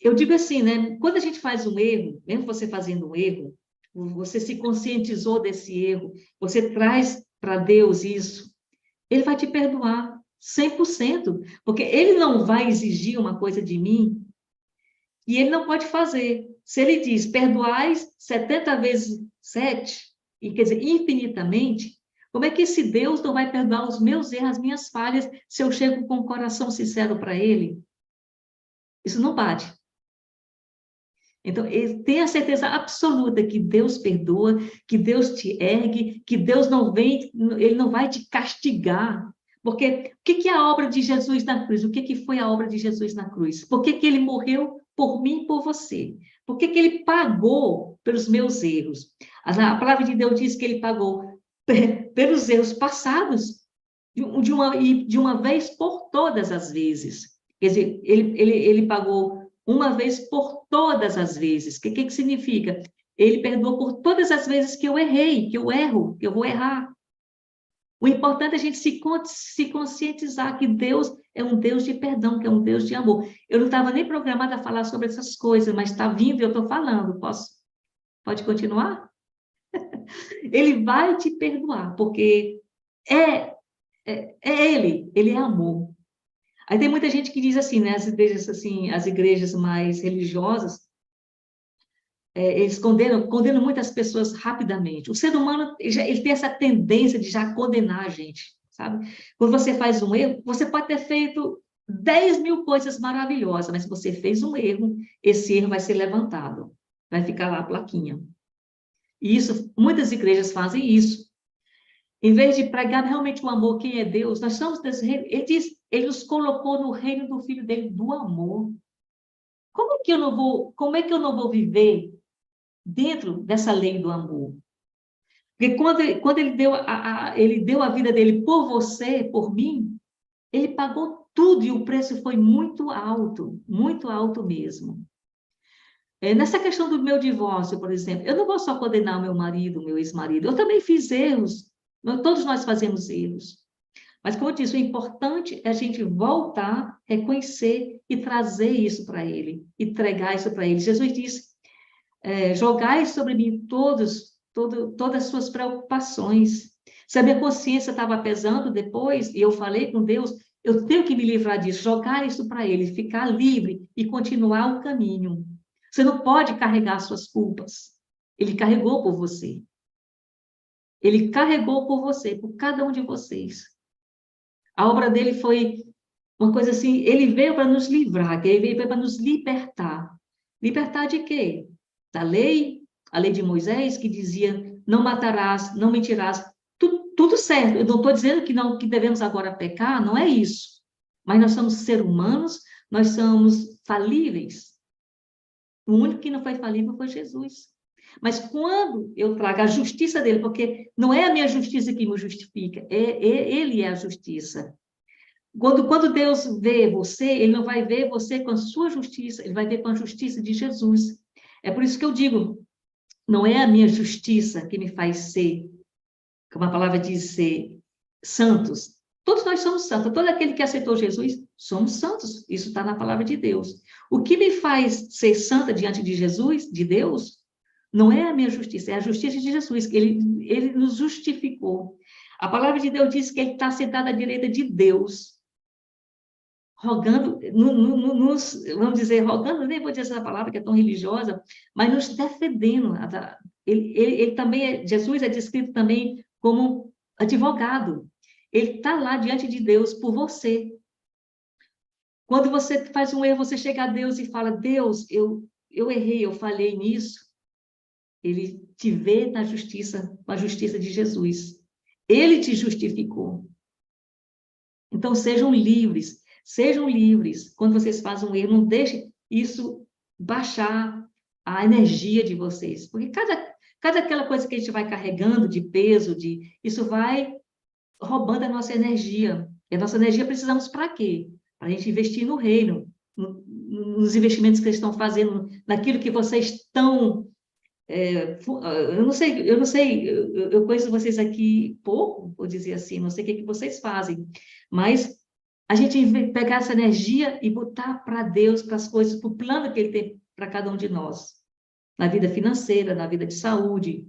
[SPEAKER 2] Eu digo assim, né? Quando a gente faz um erro, mesmo você fazendo um erro, você se conscientizou desse erro, você traz para Deus isso, Ele vai te perdoar 100%, porque Ele não vai exigir uma coisa de mim e Ele não pode fazer. Se Ele diz, perdoais 70 vezes 7, e quer dizer, infinitamente, como é que esse Deus não vai perdoar os meus erros, as minhas falhas, se eu chego com o coração sincero para Ele? Isso não bate. Então, tenha certeza absoluta que Deus perdoa, que Deus te ergue, que Deus não vem, Ele não vai te castigar. Porque o que é a obra de Jesus na cruz? O que foi a obra de Jesus na cruz? Por que Ele morreu por mim e por você? Por que Ele pagou pelos meus erros? A palavra de Deus diz que Ele pagou pelos erros passados, de uma vez por todas as vezes. Quer dizer, ele pagou uma vez por todas as vezes. O que significa? Ele perdoou por todas as vezes que eu errei, que eu erro, que eu vou errar. O importante é a gente se conscientizar que Deus é um Deus de perdão, que é um Deus de amor. Eu não estava nem programada a falar sobre essas coisas, mas está vindo e eu estou falando. Pode continuar? Ele vai te perdoar, porque é ele é amor. Aí tem muita gente que diz assim, né, as igrejas mais religiosas, eles condenam muitas pessoas rapidamente. O ser humano, ele tem essa tendência de já condenar a gente, sabe? Quando você faz um erro, você pode ter feito 10.000 coisas maravilhosas, mas se você fez um erro, esse erro vai ser levantado, vai ficar lá a plaquinha. E muitas igrejas fazem isso. Em vez de pregar realmente o amor, quem é Deus, nós somos desse reino. Ele nos colocou no reino do Filho dele, do amor. Como é que eu não vou viver dentro dessa lei do amor? Porque quando ele deu a vida dele por você, por mim, ele pagou tudo e o preço foi muito alto mesmo. Nessa questão do meu divórcio, por exemplo, eu não vou só condenar meu marido, meu ex-marido, eu também fiz erros. Todos nós fazemos erros. Mas, como eu disse, o importante é a gente voltar, reconhecer e trazer isso para Ele, entregar isso para Ele. Jesus disse, jogai sobre mim todas as suas preocupações. Se a minha consciência estava pesando depois, e eu falei com Deus, eu tenho que me livrar disso, jogar isso para Ele, ficar livre e continuar o caminho. Você não pode carregar suas culpas. Ele carregou por você. Ele carregou por você, por cada um de vocês. A obra dele foi uma coisa assim, ele veio para nos livrar, ele veio para nos libertar. Libertar de quê? Da lei, a lei de Moisés, que dizia, não matarás, não mentirás, tudo certo. Eu não estou dizendo que não, que devemos agora pecar, não é isso. Mas nós somos seres humanos, nós somos falíveis. O único que não foi falível foi Jesus. Mas quando eu trago a justiça dele, porque não é a minha justiça que me justifica, ele é a justiça. Quando Deus vê você, ele não vai ver você com a sua justiça, ele vai ver com a justiça de Jesus. É por isso que eu digo, não é a minha justiça que me faz ser, como a palavra diz, ser santos. Todos nós somos santos, todo aquele que aceitou Jesus, somos santos. Isso está na palavra de Deus. O que me faz ser santa diante de Jesus, de Deus, não é a minha justiça, é a justiça de Jesus, que ele nos justificou. A palavra de Deus diz que ele está sentado à direita de Deus, rogando, vamos dizer, rogando, nem vou dizer essa palavra que é tão religiosa, mas nos defendendo. Ele também, Jesus é descrito também como advogado. Ele está lá diante de Deus por você. Quando você faz um erro, você chega a Deus e fala, Deus, eu errei, eu falhei nisso. Ele te vê na justiça, com a justiça de Jesus. Ele te justificou. Então, sejam livres. Sejam livres. Quando vocês fazem um erro, não deixem isso baixar a energia de vocês. Porque cada aquela coisa que a gente vai carregando de peso, isso vai roubando a nossa energia. E a nossa energia precisamos para quê? Para a gente investir no reino, nos investimentos que vocês estão fazendo, naquilo que vocês estão... eu não sei, eu conheço vocês aqui pouco, vou dizer assim, não sei o que vocês fazem, mas a gente pegar essa energia e botar para Deus, para as coisas, para o plano que Ele tem para cada um de nós, na vida financeira, na vida de saúde.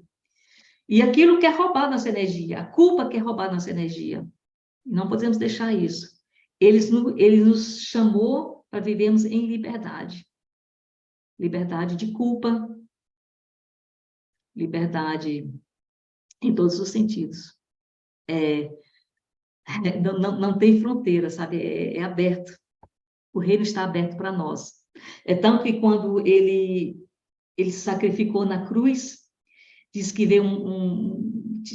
[SPEAKER 2] E aquilo quer roubar nossa energia, a culpa quer roubar nossa energia. Não podemos deixar isso. Ele nos chamou para vivermos em liberdade. Liberdade de culpa, liberdade em todos os sentidos. Não tem fronteira, sabe? É aberto. O reino está aberto para nós. É tanto que quando ele se sacrificou na cruz, diz que veio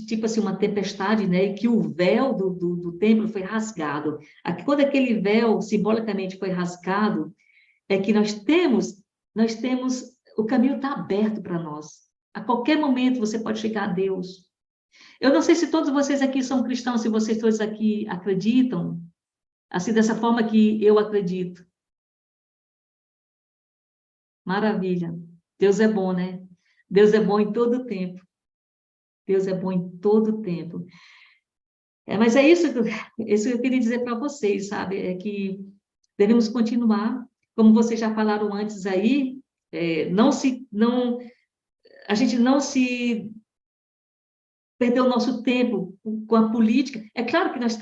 [SPEAKER 2] tipo assim, uma tempestade, né? E que o véu do templo foi rasgado. Quando aquele véu simbolicamente foi rasgado, é que nós temos, o caminho está aberto para nós. A qualquer momento você pode chegar a Deus. Eu não sei se todos vocês aqui são cristãos, se vocês todos aqui acreditam, assim, dessa forma que eu acredito. Maravilha. Deus é bom, né? Deus é bom em todo o tempo. Deus é bom em todo o tempo. Mas é isso que eu queria dizer para vocês, sabe? É que devemos continuar, como vocês já falaram antes aí, a gente não se perder o nosso tempo com a política. É claro que nós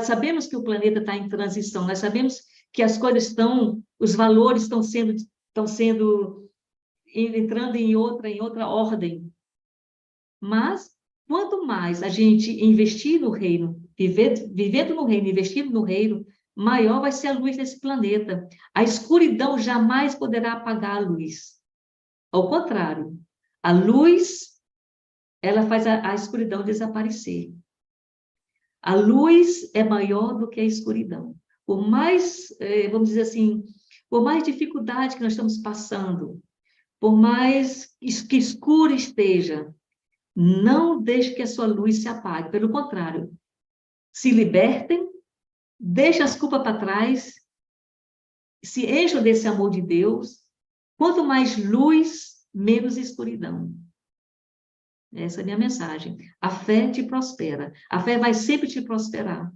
[SPEAKER 2] sabemos que o planeta está em transição, nós sabemos que as coisas os valores estão entrando em outra ordem. Mas, quanto mais a gente investir no reino, vivendo no reino, investindo no reino, maior vai ser a luz desse planeta. A escuridão jamais poderá apagar a luz. Ao contrário, a luz, ela faz a escuridão desaparecer. A luz é maior do que a escuridão. Por mais, vamos dizer assim, por mais dificuldade que nós estamos passando, por mais que escuro esteja, não deixe que a sua luz se apague. Pelo contrário, se libertem, deixem as culpas para trás, se encham desse amor de Deus. Quanto mais luz, menos escuridão. Essa é a minha mensagem. A fé te prospera. A fé vai sempre te prosperar.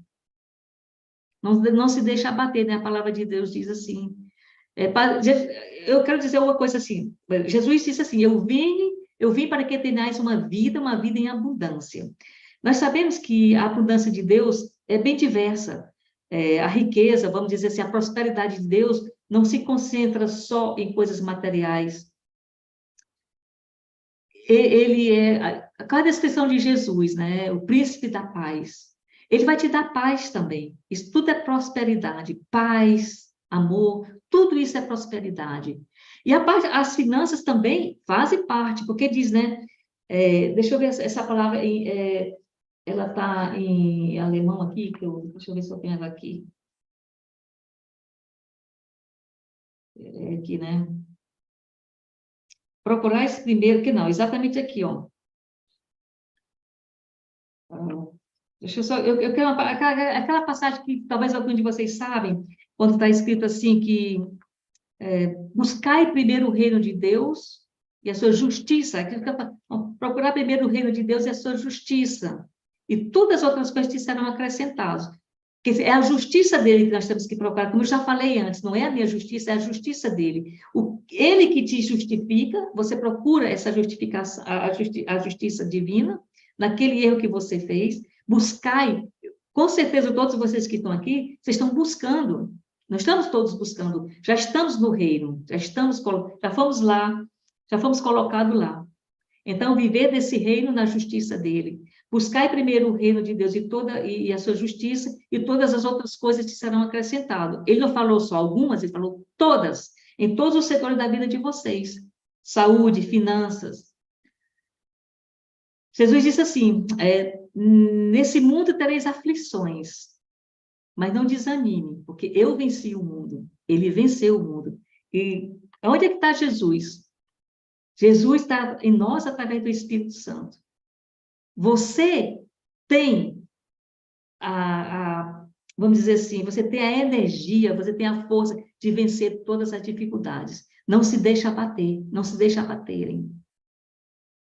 [SPEAKER 2] Não se deixe abater, né? A palavra de Deus diz assim. Eu quero dizer uma coisa assim. Jesus disse assim, eu vim para que tenhais uma vida em abundância. Nós sabemos que a abundância de Deus é bem diversa. A riqueza, vamos dizer assim, a prosperidade de Deus não se concentra só em coisas materiais. Ele é, qual é a descrição de Jesus, né? O príncipe da paz. Ele vai te dar paz também. Isso tudo é prosperidade, paz, amor, tudo isso é prosperidade. E as finanças também fazem parte, porque diz, né? Deixa eu ver essa palavra, ela está em alemão aqui, deixa eu ver se eu tenho ela aqui. Aqui, né? Procurar esse primeiro, que não, exatamente aqui, ó. Deixa eu só, eu quero aquela passagem que talvez alguns de vocês sabem, quando está escrito assim que buscai primeiro o reino de Deus e a sua justiça, procurar primeiro o reino de Deus e a sua justiça, e todas as outras coisas te serão acrescentadas. Quer dizer, é a justiça dele que nós temos que procurar, como eu já falei antes, não é a minha justiça, é a justiça dele. Ele que te justifica, você procura essa justificação, a justiça divina, naquele erro que você fez, buscai, com certeza todos vocês que estão aqui, vocês estão buscando, nós estamos todos buscando, já estamos no reino, já fomos lá, já fomos colocados lá. Então, viver desse reino na justiça dele. Buscai primeiro o reino de Deus e a sua justiça, e todas as outras coisas te serão acrescentadas. Ele não falou só algumas, ele falou todas, em todos os setores da vida de vocês. Saúde, finanças. Jesus disse assim, nesse mundo tereis aflições, mas não desanime, porque eu venci o mundo. Ele venceu o mundo. E onde é que está Jesus? Jesus está em nós através do Espírito Santo. Você tem vamos dizer assim, você tem a energia, você tem a força de vencer todas as dificuldades. Não se deixa abater, não se deixa abaterem.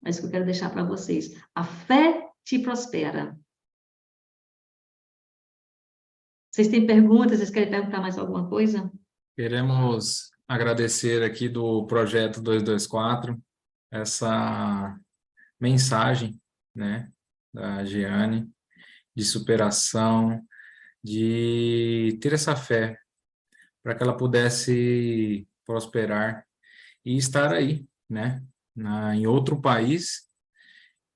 [SPEAKER 2] É isso que eu quero deixar para vocês. A fé te prospera. Vocês têm perguntas? Vocês querem perguntar mais alguma coisa?
[SPEAKER 1] Queremos agradecer aqui do Projeto 224 essa mensagem, né, da Jeane, de superação, de ter essa fé, para que ela pudesse prosperar e estar aí, né, em outro país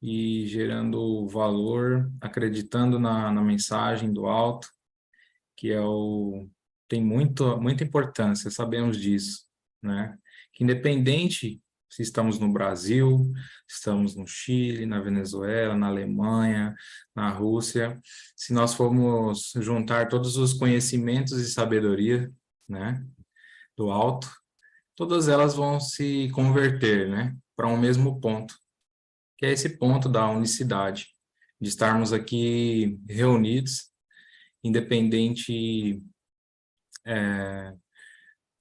[SPEAKER 1] e gerando valor, acreditando na mensagem do alto, que tem muita importância, sabemos disso, né? Que independente se estamos no Brasil, estamos no Chile, na Venezuela, na Alemanha, na Rússia, se nós formos juntar todos os conhecimentos e sabedoria, né, do alto, todas elas vão se converter, né, para um mesmo ponto, que é esse ponto da unicidade, de estarmos aqui reunidos, independente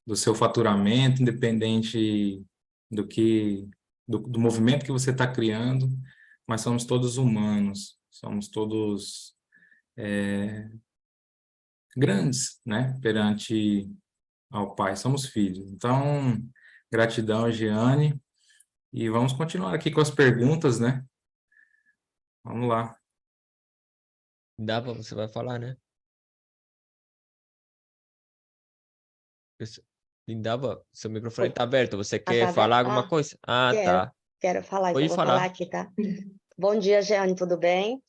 [SPEAKER 1] do seu faturamento, independente do movimento que você está criando, mas somos todos humanos, somos todos grandes, né, perante ao Pai, somos filhos. Então, gratidão, Jeane, e vamos continuar aqui com as perguntas, né? Vamos lá.
[SPEAKER 5] Você vai falar, né? Lindava, seu microfone está aberto. Você quer
[SPEAKER 6] tá
[SPEAKER 5] falar
[SPEAKER 6] aberto?
[SPEAKER 5] alguma coisa? Ah,
[SPEAKER 6] Quero,
[SPEAKER 5] tá.
[SPEAKER 6] quero falar, então
[SPEAKER 5] Pode
[SPEAKER 6] vou falar
[SPEAKER 5] falar.
[SPEAKER 6] aqui, tá? Bom dia, Jeane, tudo bem?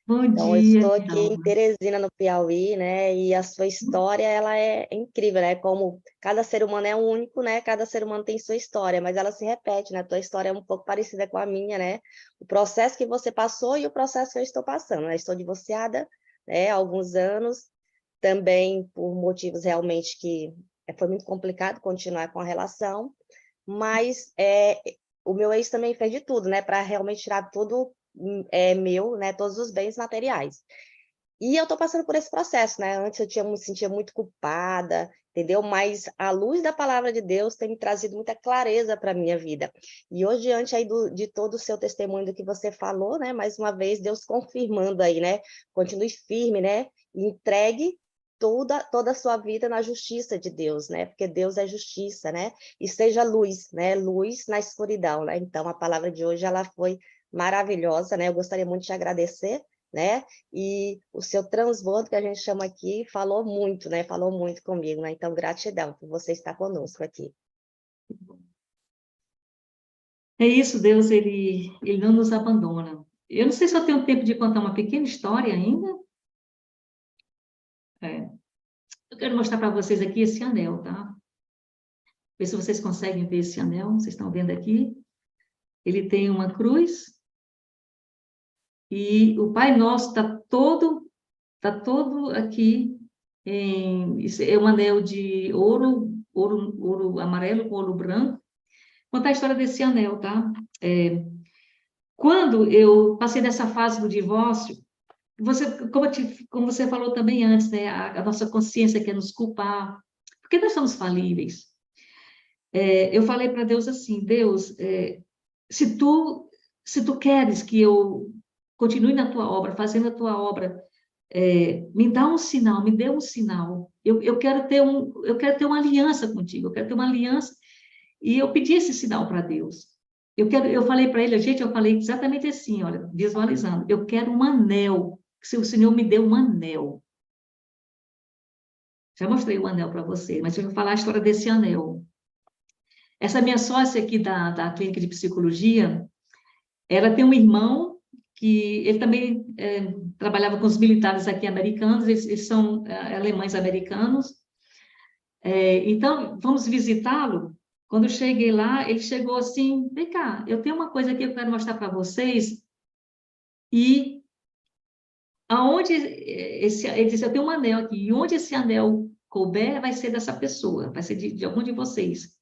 [SPEAKER 2] Bom
[SPEAKER 6] Então, eu
[SPEAKER 2] dia,
[SPEAKER 6] estou aqui em
[SPEAKER 2] Djalma.
[SPEAKER 6] Teresina, no Piauí, né? E a sua história, ela é incrível, né? Como cada ser humano é único, né? Cada ser humano tem sua história, mas ela se repete, né? A tua história é um pouco parecida com a minha, né? O processo que você passou e o processo que eu estou passando, né? Estou divorciada, né? Há alguns anos, também por motivos realmente que foi muito complicado continuar com a relação, mas o meu ex também fez de tudo, né? Para realmente tirar tudo meu, né, todos os bens materiais. E eu tô passando por esse processo, né? Antes eu me sentia muito culpada, entendeu? Mas a luz da palavra de Deus tem me trazido muita clareza para a minha vida. E hoje, diante aí de todo o seu testemunho do que você falou, né? Mais uma vez, Deus confirmando aí, né? Continue firme, né? E entregue toda a sua vida na justiça de Deus, né? Porque Deus é justiça, né? E seja luz, né? Luz na escuridão, né? Então, a palavra de hoje, ela foi maravilhosa, né? Eu gostaria muito de te agradecer, né? E o seu transbordo, que a gente chama aqui, falou muito, né? Falou muito comigo, né? Então, gratidão por você estar conosco aqui.
[SPEAKER 2] É isso, Deus, ele não nos abandona. Eu não sei se eu tenho tempo de contar uma pequena história ainda. Eu quero mostrar para vocês aqui esse anel, tá? Ver se vocês conseguem ver esse anel. Vocês estão vendo aqui? Ele tem uma cruz e o Pai Nosso tá todo aqui. Isso é um anel de ouro amarelo com ouro branco. Vou contar a história desse anel, tá? Quando eu passei dessa fase do divórcio, como você falou também antes, né? A nossa consciência quer nos culpar, porque nós somos falíveis. Eu falei para Deus assim, Deus, se tu queres que eu continue na tua obra, fazendo a tua obra, me dá um sinal, me dê um sinal. Eu quero ter uma aliança contigo, eu quero ter uma aliança. E eu pedi esse sinal para Deus. Eu falei para ele, gente, eu falei exatamente assim, olha, visualizando, eu quero um anel, se o Senhor me deu um anel. Já mostrei o anel para você, mas eu vou falar a história desse anel. Essa minha sócia aqui da clínica de psicologia, ela tem um irmão que ele também trabalhava com os militares aqui americanos, eles são alemães americanos. Então, vamos visitá-lo. Quando eu cheguei lá, ele chegou assim, vem cá, eu tenho uma coisa aqui que eu quero mostrar para vocês. E aonde ele disse, eu tenho um anel aqui, e onde esse anel couber, vai ser dessa pessoa, vai ser de algum de vocês.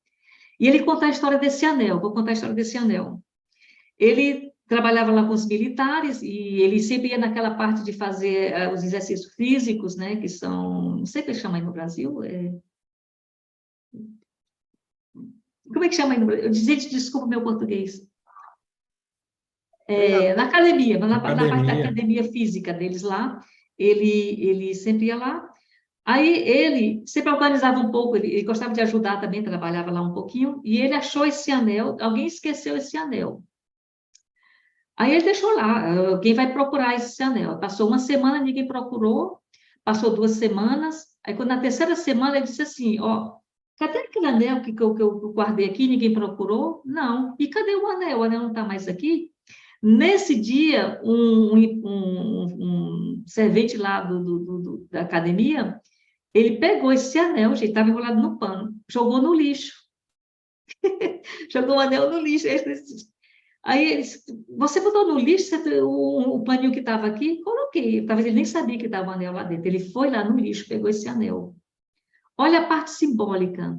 [SPEAKER 2] E ele conta a história desse anel, vou contar a história desse anel. Ele trabalhava lá com os militares, e ele sempre ia naquela parte de fazer os exercícios físicos, né, que são, não sei o que chama aí no Brasil, como é que chama aí no Brasil? Gente, desculpa o meu português. Na academia, na parte da academia física deles lá, ele sempre ia lá. Aí ele sempre organizava um pouco, ele gostava de ajudar também, trabalhava lá um pouquinho, e ele achou esse anel, alguém esqueceu esse anel. Aí ele deixou lá, alguém vai procurar esse anel. Passou uma semana, ninguém procurou, passou 2 semanas, aí quando na terceira semana ele disse assim, ó, cadê aquele anel que eu guardei aqui, ninguém procurou? Não. E cadê o anel? O anel não está mais aqui? Nesse dia, um servente lá da academia, ele pegou esse anel, gente, estava enrolado no pano, jogou no lixo. Jogou o anel no lixo. Aí ele disse, você botou no lixo o paninho que estava aqui? Coloquei. Talvez ele nem sabia que estava o anel lá dentro. Ele foi lá no lixo, pegou esse anel. Olha a parte simbólica.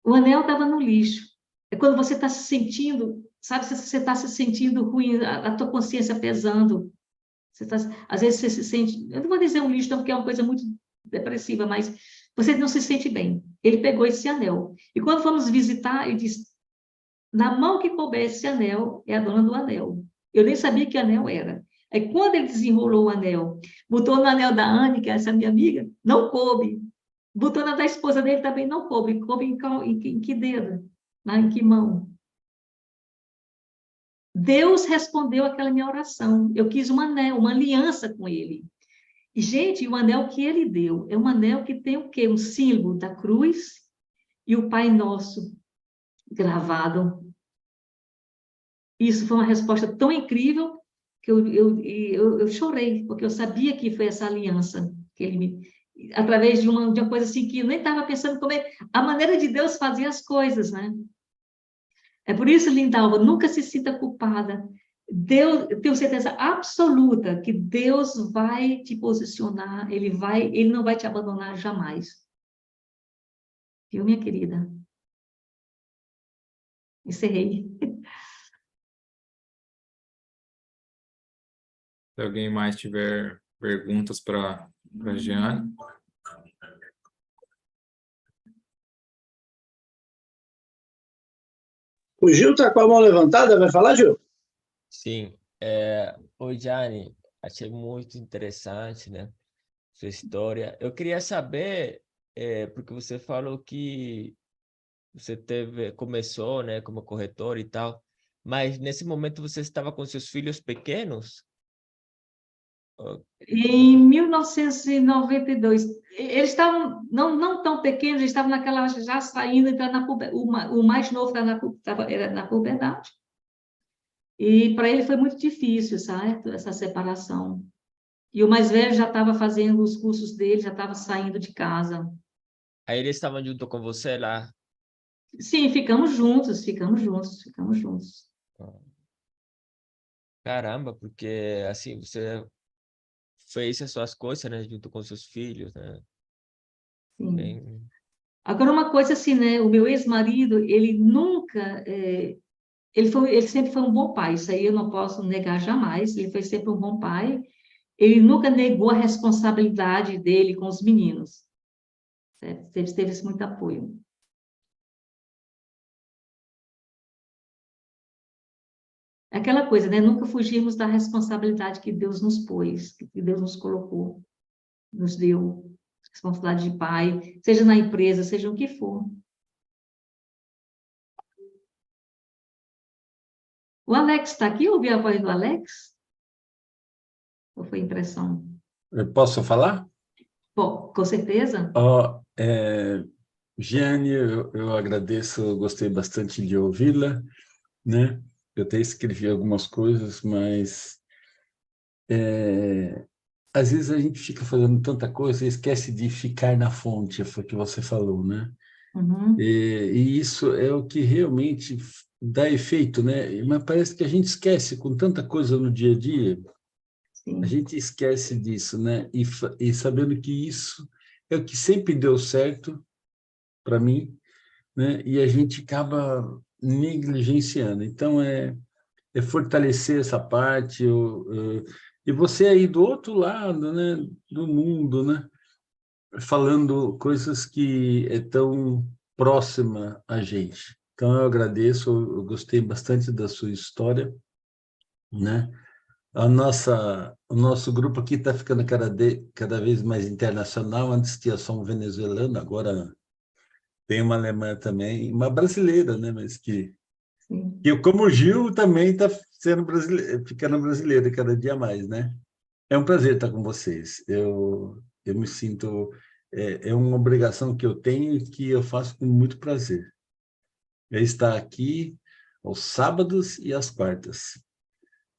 [SPEAKER 2] O anel estava no lixo. É quando você está se sentindo, sabe, se você está se sentindo ruim, a tua consciência pesando. Às vezes você se sente, eu não vou dizer um lixo, não, porque é uma coisa muito depressiva, mas você não se sente bem. Ele pegou esse anel. E quando fomos visitar, ele disse, na mão que couber esse anel, é a dona do anel. Eu nem sabia que anel era. Aí quando ele desenrolou o anel, botou no anel da Anne, que é essa minha amiga, não coube. Botou na da esposa dele também, não coube. Coube em que dedo? Em que mão? Deus respondeu aquela minha oração. Eu quis um anel, uma aliança com ele. E, gente, o anel que ele deu é um anel que tem o quê? Um símbolo da cruz e o Pai Nosso gravado. Isso foi uma resposta tão incrível que eu chorei, porque eu sabia que foi essa aliança que ele me... Através de uma coisa assim que eu nem estava pensando como é a maneira de Deus fazer as coisas, né? É por isso, Lindalva, nunca se sinta culpada. Deus, eu tenho certeza absoluta que Deus vai te posicionar, Ele não vai te abandonar jamais. Viu, minha querida? Encerrei.
[SPEAKER 1] Se alguém mais tiver perguntas para a Jeane.
[SPEAKER 7] O Gil está com a mão levantada, vai falar, Gil?
[SPEAKER 5] Sim. Oi, Jane, achei muito interessante, né, sua história. Eu queria saber, porque você falou que você começou, né, como corretor e tal, mas nesse momento você estava com seus filhos pequenos? Oh,
[SPEAKER 2] Em 1992, eles estavam não tão pequenos, eles estavam naquela, já saindo, entrando na o mais novo era na puberdade. E para ele foi muito difícil, sabe, essa separação. E o mais velho já estava fazendo os cursos dele, já estava saindo de casa.
[SPEAKER 5] aí eles estavam junto com você lá?
[SPEAKER 2] Sim, ficamos juntos, ficamos juntos, ficamos juntos.
[SPEAKER 5] Caramba, porque assim, você fez as suas coisas, né, junto com seus filhos, né?
[SPEAKER 2] Sim.
[SPEAKER 5] Bem...
[SPEAKER 2] Agora, uma coisa assim, né? O meu ex-marido, ele nunca... ele sempre foi um bom pai, isso aí eu não posso negar jamais. Ele foi sempre um bom pai. Ele nunca negou a responsabilidade dele com os meninos. Certo? Teve esse muito apoio. É aquela coisa, né? Nunca fugimos da responsabilidade que Deus nos pôs, que Deus nos colocou, nos deu. Responsabilidade de pai, seja na empresa, seja o que for. O Alex está aqui? Ouviu a voz do Alex? Ou foi impressão?
[SPEAKER 7] Eu posso falar?
[SPEAKER 2] Bom, com certeza.
[SPEAKER 7] Ó, Giane, eu agradeço, eu gostei bastante de ouvi-la, né? Eu até escrevi algumas coisas, mas às vezes a gente fica fazendo tanta coisa e esquece de ficar na fonte, foi o que você falou, né?
[SPEAKER 2] Uhum,
[SPEAKER 7] E isso é o que realmente dá efeito, né? Mas parece que a gente esquece com tanta coisa no dia a dia, a
[SPEAKER 2] sim.
[SPEAKER 7] gente esquece disso, né? E sabendo que isso é o que sempre deu certo para mim, né? E a gente acaba negligenciando. Então, é fortalecer essa parte. E você aí do outro lado, né? Do mundo, né? Falando coisas que é tão próxima a gente. Então, eu agradeço, eu gostei bastante da sua história, né? O nosso grupo aqui está ficando cada vez mais internacional. Antes tinha só um venezuelano, agora tem uma alemã também, uma brasileira, né? Mas
[SPEAKER 2] Sim.
[SPEAKER 7] que como o Gil também está sendo brasileiro, ficando brasileiro cada dia mais, né? É um prazer estar com vocês. Eu me sinto é uma obrigação que eu tenho e que eu faço com muito prazer. É estar aqui aos sábados e às quartas.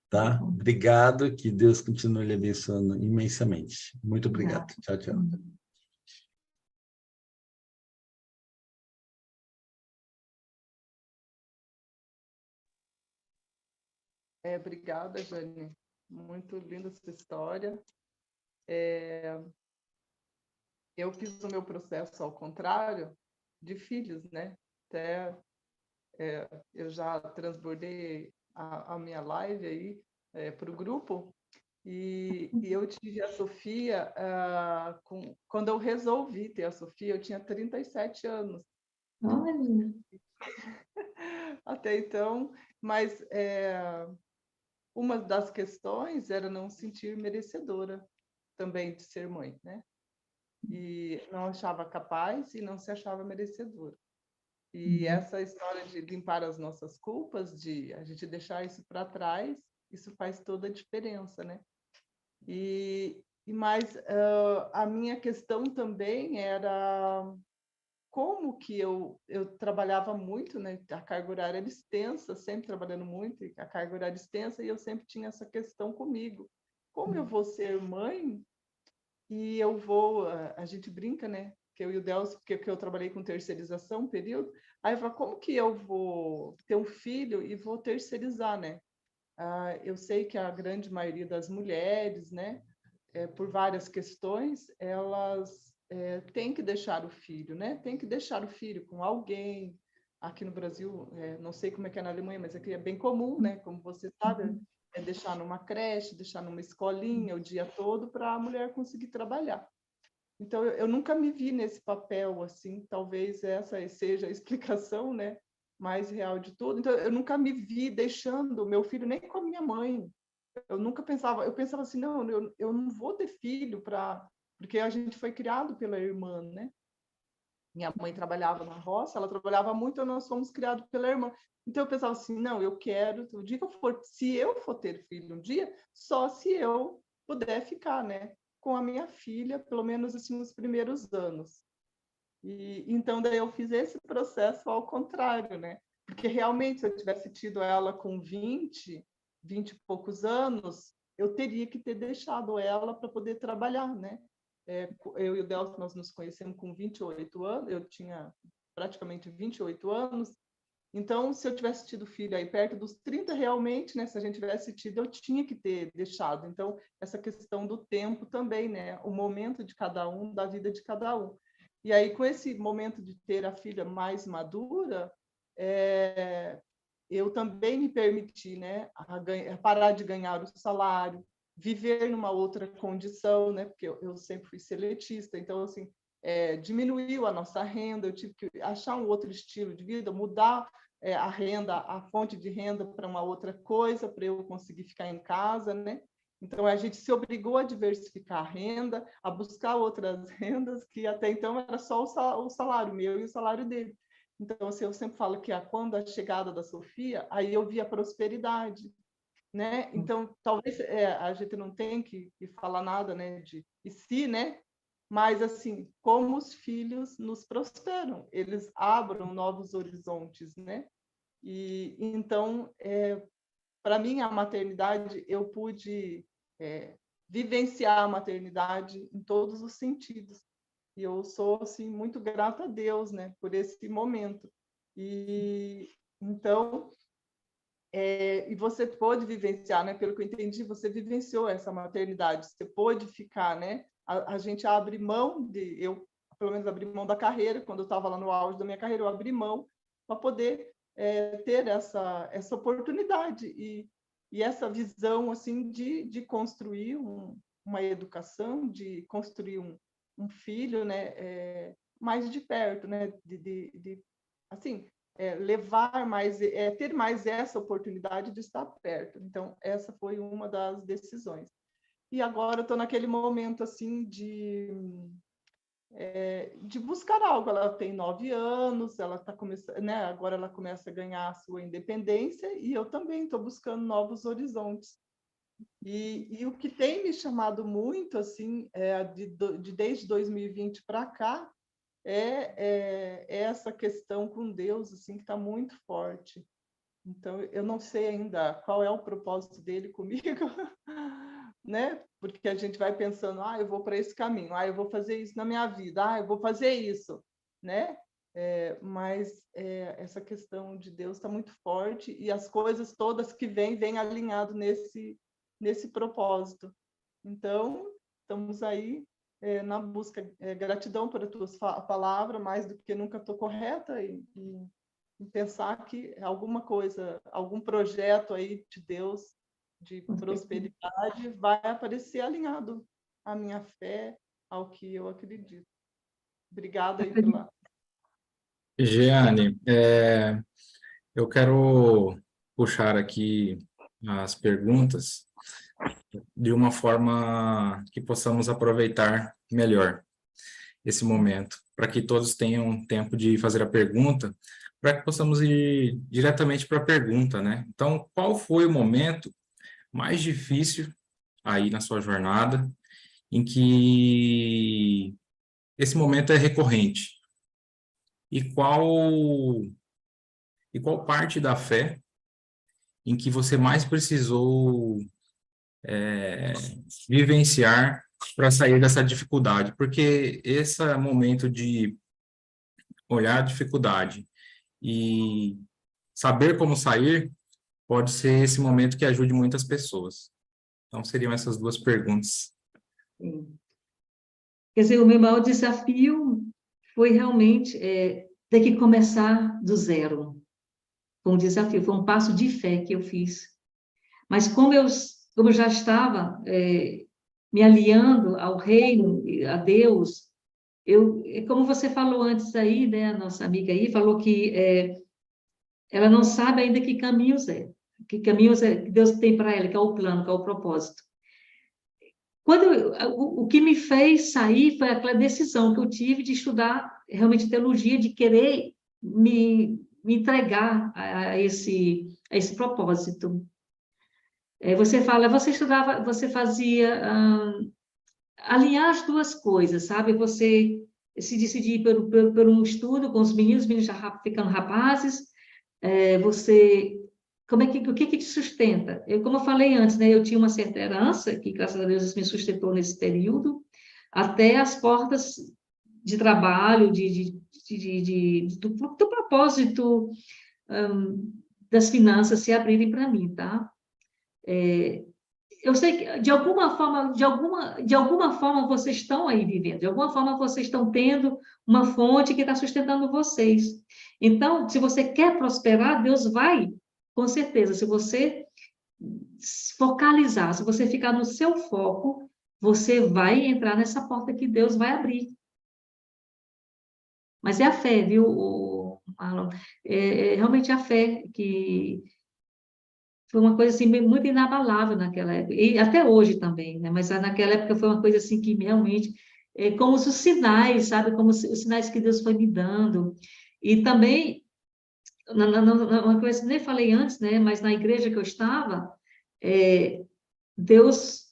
[SPEAKER 7] Tá? Obrigado, que Deus continue lhe abençoando imensamente. Muito obrigado.
[SPEAKER 2] Obrigada.
[SPEAKER 7] Tchau, tchau.
[SPEAKER 4] Obrigada, Jane. Muito linda essa história. Eu fiz o meu processo ao contrário de filhos, né? Até eu já transbordei a minha live aí para o grupo e eu tive a Sofia quando eu resolvi ter a Sofia, eu tinha 37 anos.
[SPEAKER 2] Olha.
[SPEAKER 4] Até então, mas uma das questões era não sentir merecedora também de ser mãe, né? E não achava capaz e não se achava merecedora. E essa história de limpar as nossas culpas, de a gente deixar isso para trás, isso faz toda a diferença, né? Mas a minha questão também era como que eu trabalhava muito, né? A carga horária era extensa, sempre trabalhando muito, a carga horária extensa, e eu sempre tinha essa questão comigo. Como eu vou ser mãe e eu vou... A gente brinca, né? Que eu e o Delcio, porque eu trabalhei com terceirização um período, aí eu falo, como que eu vou ter um filho e vou terceirizar, né? Eu sei que a grande maioria das mulheres, né? Por várias questões, elas têm que deixar o filho, né? Tem que deixar o filho com alguém. Aqui no Brasil, não sei como é que é na Alemanha, mas aqui é bem comum, né? Como você sabe, deixar numa creche, deixar numa escolinha o dia todo para a mulher conseguir trabalhar. Então, eu nunca me vi nesse papel, assim, talvez essa seja a explicação, né? Mais real de tudo. Então, eu nunca me vi deixando o meu filho nem com a minha mãe. Eu nunca pensava, eu pensava assim, não, eu não vou ter filho porque a gente foi criado pela irmã, né? Minha mãe trabalhava na roça, ela trabalhava muito, nós fomos criados pela irmã. Então eu pensava assim, não, eu quero, o dia que eu for, se eu for ter filho um dia, só se eu puder ficar, né, com a minha filha, pelo menos assim, nos primeiros anos. E então daí eu fiz esse processo ao contrário, né? Porque realmente, se eu tivesse tido ela com 20 e poucos anos, eu teria que ter deixado ela para poder trabalhar, né? Eu e o Delcio, nós nos conhecemos com 28 anos, eu tinha praticamente 28 anos, então, se eu tivesse tido filho aí perto dos 30, realmente, né, se a gente tivesse tido, eu tinha que ter deixado. Então, essa questão do tempo também, né, o momento de cada um, da vida de cada um. E aí, com esse momento de ter a filha mais madura, eu também me permiti, né, a parar de ganhar o salário, viver numa outra condição, né, porque eu sempre fui seletista, então, assim, diminuiu a nossa renda, eu tive que achar um outro estilo de vida, mudar a renda, a fonte de renda para uma outra coisa, para eu conseguir ficar em casa, né? Então, a gente se obrigou a diversificar a renda, a buscar outras rendas, que até então era só o salário meu e o salário dele. Então, assim, eu sempre falo que quando a chegada da Sofia, aí eu vi a prosperidade, né? Então, talvez a gente não tenha que falar nada, né, de e se, né? Mas, assim, como os filhos nos prosperam, eles abram novos horizontes, né? E então, para mim, a maternidade, eu pude vivenciar a maternidade em todos os sentidos. E eu sou, assim, muito grata a Deus, né, por esse momento. E então, e você pôde vivenciar, né, pelo que eu entendi, você vivenciou essa maternidade, você pôde ficar, né? A gente abre mão eu pelo menos abri mão da carreira, quando eu estava lá no auge da minha carreira, eu abri mão para poder ter essa oportunidade e essa visão, assim, de construir uma educação, de construir um filho, né, mais de perto, né, assim, levar mais, ter mais essa oportunidade de estar perto. Então, essa foi uma das decisões. E agora eu estou naquele momento, assim, de buscar algo. Ela tem 9 anos, ela está começando, né? Agora ela começa a ganhar a sua independência e eu também estou buscando novos horizontes. E o que tem me chamado muito, assim, desde 2020 para cá, é essa questão com Deus, assim, que está muito forte. Então, eu não sei ainda qual é o propósito dele comigo, né? Porque a gente vai pensando, eu vou para esse caminho, eu vou fazer isso na minha vida, eu vou fazer isso, né? Mas essa questão de Deus está muito forte e as coisas todas que vêm alinhado nesse propósito. Então, estamos aí na busca. Gratidão por a tua palavra, mais do que nunca estou correta e pensar que alguma coisa, algum projeto aí de Deus, de prosperidade, vai aparecer alinhado à minha fé, ao que eu acredito. Obrigada aí pela...
[SPEAKER 1] Jeane, eu quero puxar aqui as perguntas de uma forma que possamos aproveitar melhor esse momento, para que todos tenham tempo de fazer a pergunta, para que possamos ir diretamente para a pergunta, né? Então, qual foi o momento mais difícil aí na sua jornada, em que esse momento é recorrente? E qual parte da fé em que você mais precisou vivenciar para sair dessa dificuldade? Porque esse momento de olhar a dificuldade e saber como sair pode ser esse momento que ajude muitas pessoas. Então, seriam essas duas perguntas.
[SPEAKER 2] Sim. Quer dizer, o meu maior desafio foi realmente ter que começar do zero. Foi um desafio, foi um passo de fé que eu fiz. Mas como eu já estava me aliando ao reino, a Deus, como você falou antes aí, né, a nossa amiga aí falou que ela não sabe ainda que caminhos que Deus tem para ela, que é o plano, que é o propósito. O que me fez sair foi aquela decisão que eu tive de estudar realmente teologia, de querer me entregar a esse propósito. Você fala, você estudava, você fazia alinhar as duas coisas, sabe? Você se decidir por um estudo com os meninos já ficando rapazes, você... o que te sustenta? Como eu falei antes, né? Eu tinha uma certa herança, que graças a Deus me sustentou nesse período, até as portas de trabalho, do propósito, das finanças se abrirem para mim, tá? Eu sei que de alguma forma vocês estão aí vivendo, de alguma forma vocês estão tendo uma fonte que está sustentando vocês. Então, se você quer prosperar, Deus vai, com certeza, se você focalizar, se você ficar no seu foco, você vai entrar nessa porta que Deus vai abrir. Mas é a fé, viu, Marlon? É realmente a fé que foi uma coisa assim muito inabalável naquela época, e até hoje também, né? Mas naquela época foi uma coisa assim que realmente, como os sinais, sabe? Como os sinais que Deus foi me dando. E também, uma coisa que nem falei antes, né? Mas na igreja que eu estava, Deus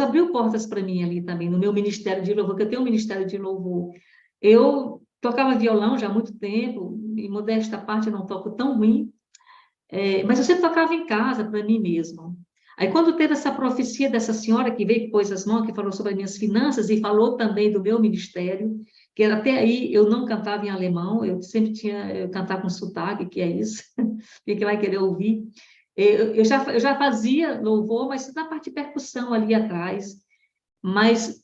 [SPEAKER 2] abriu portas para mim ali também, no meu ministério de louvor, que eu tenho um ministério de louvor. Eu tocava violão já há muito tempo, em modesta parte eu não toco tão ruim, mas eu sempre tocava em casa, para mim mesmo. Aí, quando teve essa profecia dessa senhora que veio, que pôs as mãos, que falou sobre as minhas finanças e falou também do meu ministério, que até aí eu não cantava em alemão, eu sempre eu cantava com sotaque, que é isso, quem que vai querer ouvir? Eu já fazia louvor, mas na parte de percussão ali atrás. Mas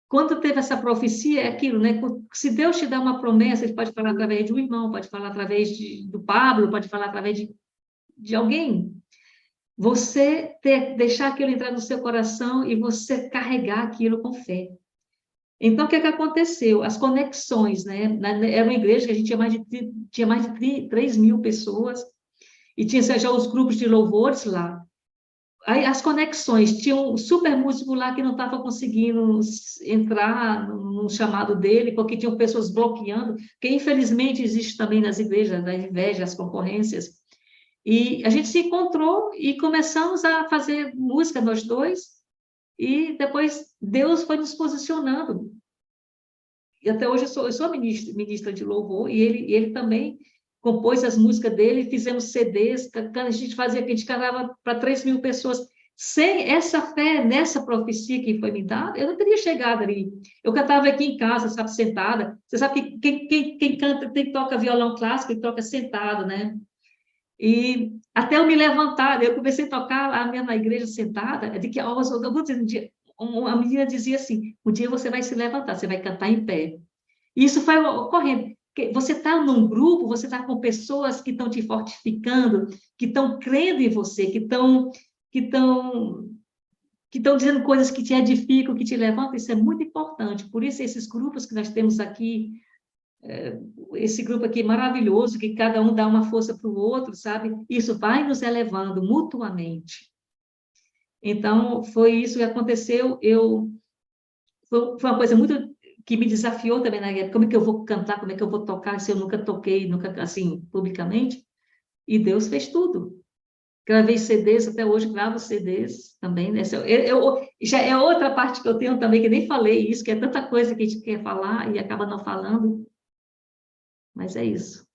[SPEAKER 2] quando teve essa profecia, é aquilo, né? Se Deus te dá uma promessa, ele pode falar através de um irmão, pode falar através do Pablo, pode falar através de alguém. Você deixar aquilo entrar no seu coração e você carregar aquilo com fé. Então, o que aconteceu? As conexões, né? Era uma igreja que a gente tinha mais de 3 mil pessoas, e tinha já os grupos de louvores lá. Aí, as conexões, tinha um super músico lá que não estava conseguindo entrar no chamado dele, porque tinham pessoas bloqueando, que infelizmente existe também nas igrejas, da inveja, as concorrências. E a gente se encontrou e começamos a fazer música nós dois, e depois Deus foi nos posicionando. E até hoje eu sou ministra de louvor, e ele também compôs as músicas dele, fizemos CDs, a gente cantava para 3 mil pessoas. Sem essa fé, nessa profecia que foi me dada, eu não teria chegado ali. Eu cantava aqui em casa, sabe, sentada. Você sabe que quem canta, quem toca violão clássico, ele toca sentado, né? E até eu me levantar, eu comecei a tocar lá mesmo na igreja sentada, de que uma menina dizia assim, um dia você vai se levantar, você vai cantar em pé. E isso foi ocorrendo. Você está num grupo, você está com pessoas que estão te fortificando, que estão crendo em você, que estão dizendo coisas que te edificam, que te levantam, isso é muito importante. Por isso, esses grupos que nós temos aqui, esse grupo aqui maravilhoso, que cada um dá uma força para o outro, sabe? Isso vai nos elevando mutuamente. Então, foi isso que aconteceu. Foi uma coisa muito que me desafiou também na época. Como é que eu vou cantar? Como é que eu vou tocar se eu nunca toquei, nunca assim, publicamente? E Deus fez tudo. Gravei CDs, até hoje gravo CDs também, né? Já é outra parte que eu tenho também, que nem falei isso, que é tanta coisa que a gente quer falar e acaba não falando. Mas é isso.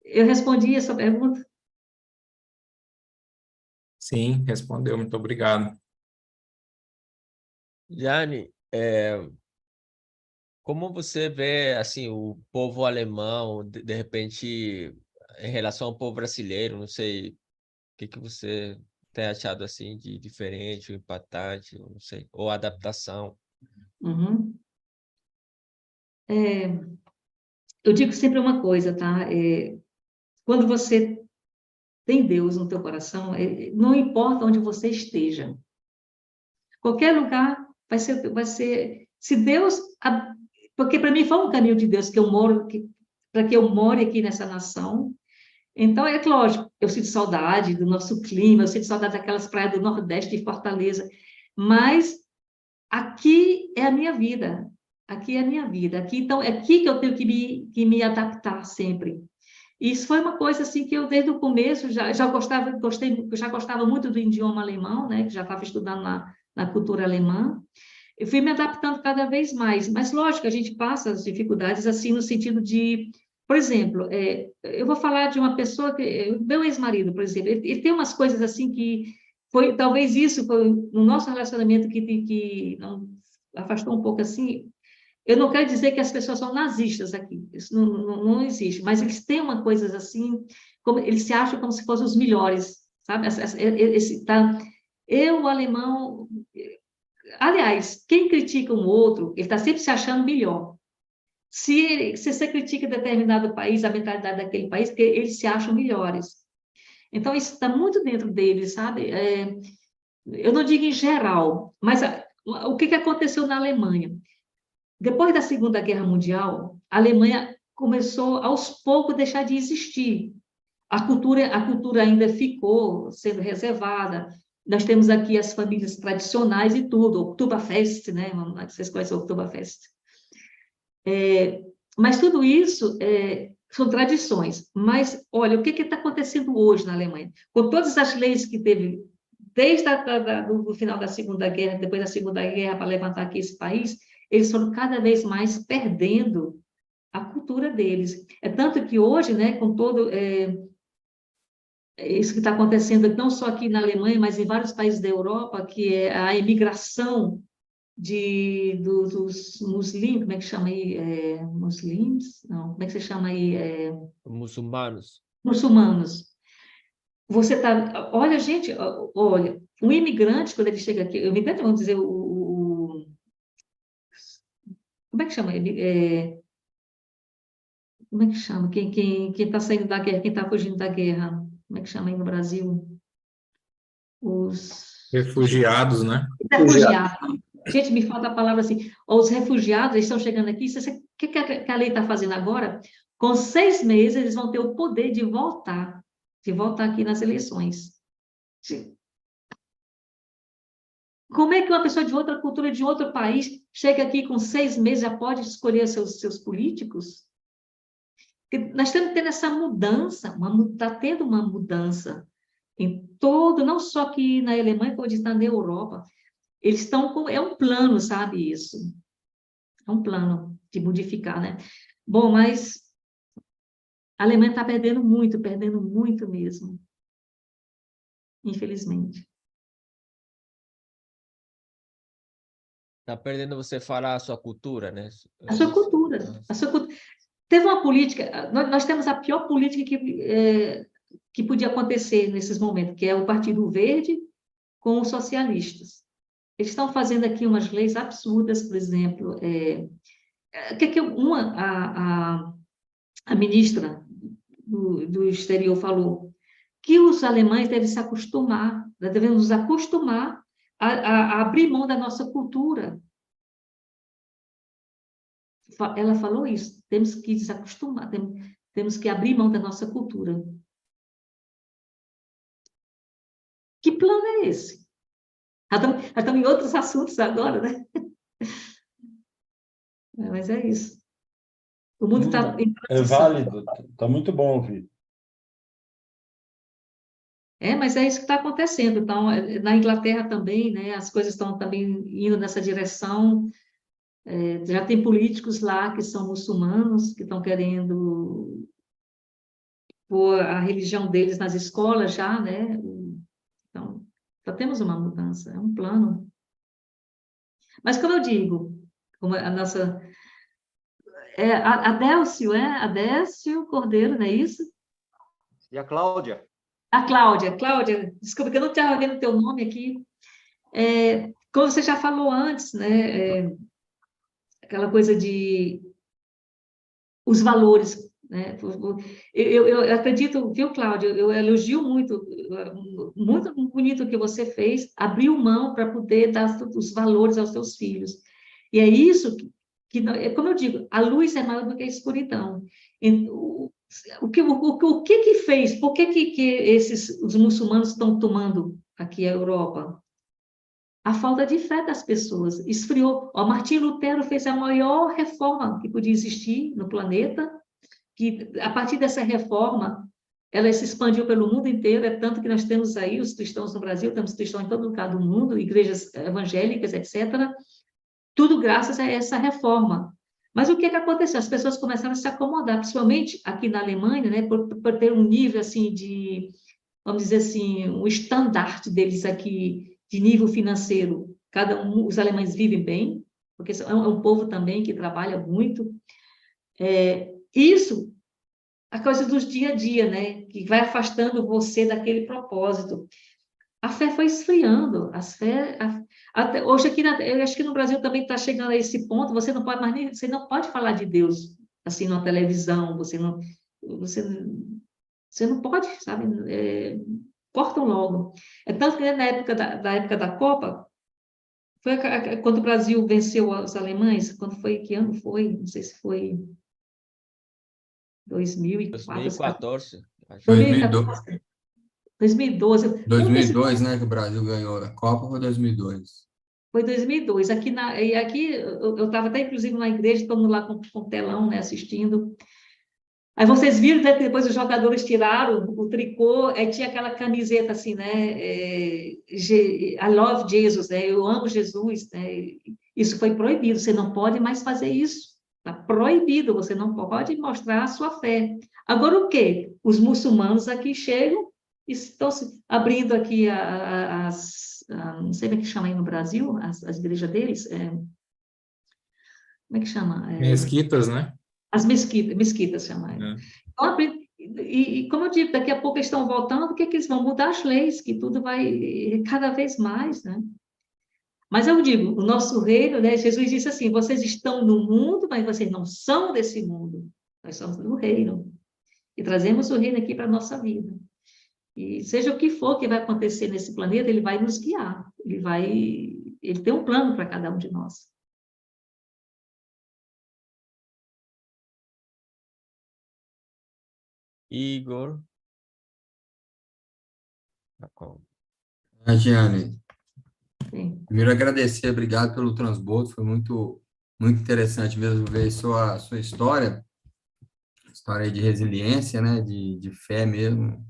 [SPEAKER 2] Eu respondi a sua pergunta?
[SPEAKER 1] Sim, respondeu, muito obrigado.
[SPEAKER 5] Jane, como você vê assim o povo alemão, de repente, em relação ao povo brasileiro, não sei, o que você tem achado assim de diferente, ou impactante, não sei, ou adaptação?
[SPEAKER 2] Uhum. Eu digo sempre uma coisa, tá? Quando você tem Deus no teu coração, não importa onde você esteja, qualquer lugar vai ser, se Deus, porque para mim foi um caminho de Deus que eu moro, para que eu more aqui nessa nação. Então, é lógico, eu sinto saudade do nosso clima, eu sinto saudade daquelas praias do Nordeste de Fortaleza, mas aqui é a minha vida, aqui é a minha vida, aqui, então, é aqui que eu tenho que me adaptar sempre. E isso foi uma coisa assim que eu desde o começo já gostava muito do idioma alemão, né? Que já estava estudando na cultura alemã. Eu fui me adaptando cada vez mais, mas lógico, a gente passa as dificuldades assim no sentido de, por exemplo, eu vou falar de uma pessoa que, meu ex-marido, por exemplo, ele tem umas coisas assim que foi, talvez isso foi no nosso relacionamento que não, afastou um pouco assim. Eu não quero dizer que as pessoas são nazistas aqui, isso não existe, mas eles têm uma coisa assim, como, eles se acham como se fossem os melhores, sabe? O alemão, aliás, quem critica um outro, ele está sempre se achando melhor. Se você critica determinado país, a mentalidade daquele país, porque eles se acham melhores. Então, isso está muito dentro deles, sabe? Eu não digo em geral, mas o que aconteceu na Alemanha? Depois da Segunda Guerra Mundial, a Alemanha começou, aos poucos, a deixar de existir. A cultura ainda ficou sendo reservada. Nós temos aqui as famílias tradicionais e tudo, Oktoberfest, né? Vocês conhecem o Oktoberfest. Mas tudo isso são tradições. Mas, olha, o que está acontecendo hoje na Alemanha? Com todas as leis que teve, desde o final da Segunda Guerra, depois da Segunda Guerra, para levantar aqui esse país, eles foram cada vez mais perdendo a cultura deles. É tanto que hoje, né, com todo isso que está acontecendo, não só aqui na Alemanha, mas em vários países da Europa, que é a imigração dos muslims, como é que chama aí? Muslims? Não, como é que você chama aí?
[SPEAKER 5] Muçulmanos.
[SPEAKER 2] Muçulmanos. Você tá, olha, gente, olha, um imigrante, quando ele chega aqui, eu invento, vamos dizer, como é que chama ele? Como é que chama? Quem está saindo da guerra, quem está fugindo da guerra? Como é que chama aí no Brasil? Os
[SPEAKER 1] Refugiados, né?
[SPEAKER 2] refugiados. Gente, me falta a palavra assim. Os refugiados, eles estão chegando aqui. O que a lei está fazendo agora? Com 6 meses, eles vão ter o poder de voltar aqui nas eleições. Como é que uma pessoa de outra cultura, de outro país, chega aqui com 6 meses, já pode escolher seus políticos? Porque nós estamos tendo essa mudança, está tendo uma mudança em todo, não só aqui na Alemanha, como está na Europa. Eles estão com, é um plano, sabe isso? É um plano de modificar, né? Bom, mas a Alemanha está perdendo muito mesmo, infelizmente.
[SPEAKER 5] Tá perdendo você falar a sua cultura, né?
[SPEAKER 2] A sua cultura. Teve uma política, nós temos a pior política que podia acontecer nesses momentos, que é o Partido Verde com os socialistas. Eles estão fazendo aqui umas leis absurdas, por exemplo, a ministra do exterior falou que os alemães devem se acostumar, devemos nos acostumar a abrir mão da nossa cultura. Ela falou isso, temos que desacostumar, temos que abrir mão da nossa cultura. Que plano é esse? Nós estamos em outros assuntos agora, né? Mas é isso. O mundo está em
[SPEAKER 7] É válido, está muito bom ouvir.
[SPEAKER 2] Mas é isso que está acontecendo. Então, na Inglaterra também, né, as coisas estão também indo nessa direção. Já tem políticos lá que são muçulmanos, que estão querendo pôr a religião deles nas escolas já, né? Então, já temos uma mudança, é um plano. Mas, como eu digo, como a nossa... Adélcio Cordeiro, não é isso?
[SPEAKER 3] E a Cláudia?
[SPEAKER 2] A Cláudia, desculpa que eu não estava vendo o teu nome aqui. Como você já falou antes, né? Aquela coisa de os valores, né? Eu acredito, viu, Cláudia? Eu elogio muito bonito o que você fez, abriu mão para poder dar os valores aos seus filhos. E é isso como eu digo, a luz é maior do que a escuridão. O que fez? Por que os muçulmanos estão tomando aqui a Europa? A falta de fé das pessoas esfriou. Martim Lutero fez a maior reforma que podia existir no planeta, que a partir dessa reforma, ela se expandiu pelo mundo inteiro, é tanto que nós temos aí os cristãos no Brasil, temos cristãos em todo lugar do mundo, igrejas evangélicas, etc., tudo graças a essa reforma. Mas o que aconteceu? As pessoas começaram a se acomodar, principalmente aqui na Alemanha, né, por ter um nível, assim, de, vamos dizer assim, um estandarte deles aqui, de nível financeiro. Os alemães vivem bem, porque é um povo também que trabalha muito. Isso, a coisa dos dia a dia, né, que vai afastando você daquele propósito. A fé foi esfriando, até hoje aqui, eu acho que no Brasil também está chegando a esse ponto, você não pode mais você não pode falar de Deus assim na televisão, você não pode, sabe? Cortam logo. É tanto que na época da Copa, foi quando o Brasil venceu os alemães, quando foi, que ano foi? Não sei se foi 2004,
[SPEAKER 5] 2014, acho.
[SPEAKER 2] 2014, 2012.
[SPEAKER 8] 2002, né, que o Brasil ganhou a Copa, foi 2002.
[SPEAKER 2] Foi 2002. Aqui eu estava até, inclusive, na igreja, todo mundo lá com telão, né, assistindo. Aí vocês viram, né, que depois os jogadores tiraram o tricô, aí tinha aquela camiseta assim, né, I love Jesus, né, eu amo Jesus, né, isso foi proibido, você não pode mais fazer isso, está proibido, você não pode mostrar a sua fé. Agora o quê? Os muçulmanos aqui chegam e estão se abrindo aqui não sei como é que chama aí no Brasil, as igrejas deles, como é que chama?
[SPEAKER 1] Mesquitas, né?
[SPEAKER 2] As mesquitas chamam.
[SPEAKER 1] É.
[SPEAKER 2] Então, e como eu digo, daqui a pouco eles estão voltando, o que eles vão mudar as leis, que tudo vai cada vez mais, né? Mas eu digo, o nosso reino, né? Jesus disse assim: vocês estão no mundo, mas vocês não são desse mundo. Nós somos do reino. E trazemos o reino aqui para a nossa vida. E seja o que for que vai acontecer nesse planeta, ele vai nos guiar. Ele tem um plano para cada um de nós.
[SPEAKER 5] Igor.
[SPEAKER 8] Giane,
[SPEAKER 2] Sim.
[SPEAKER 8] primeiro agradecer, obrigado pelo transbordo, foi muito, muito interessante mesmo ver sua história de resiliência, né, de fé mesmo.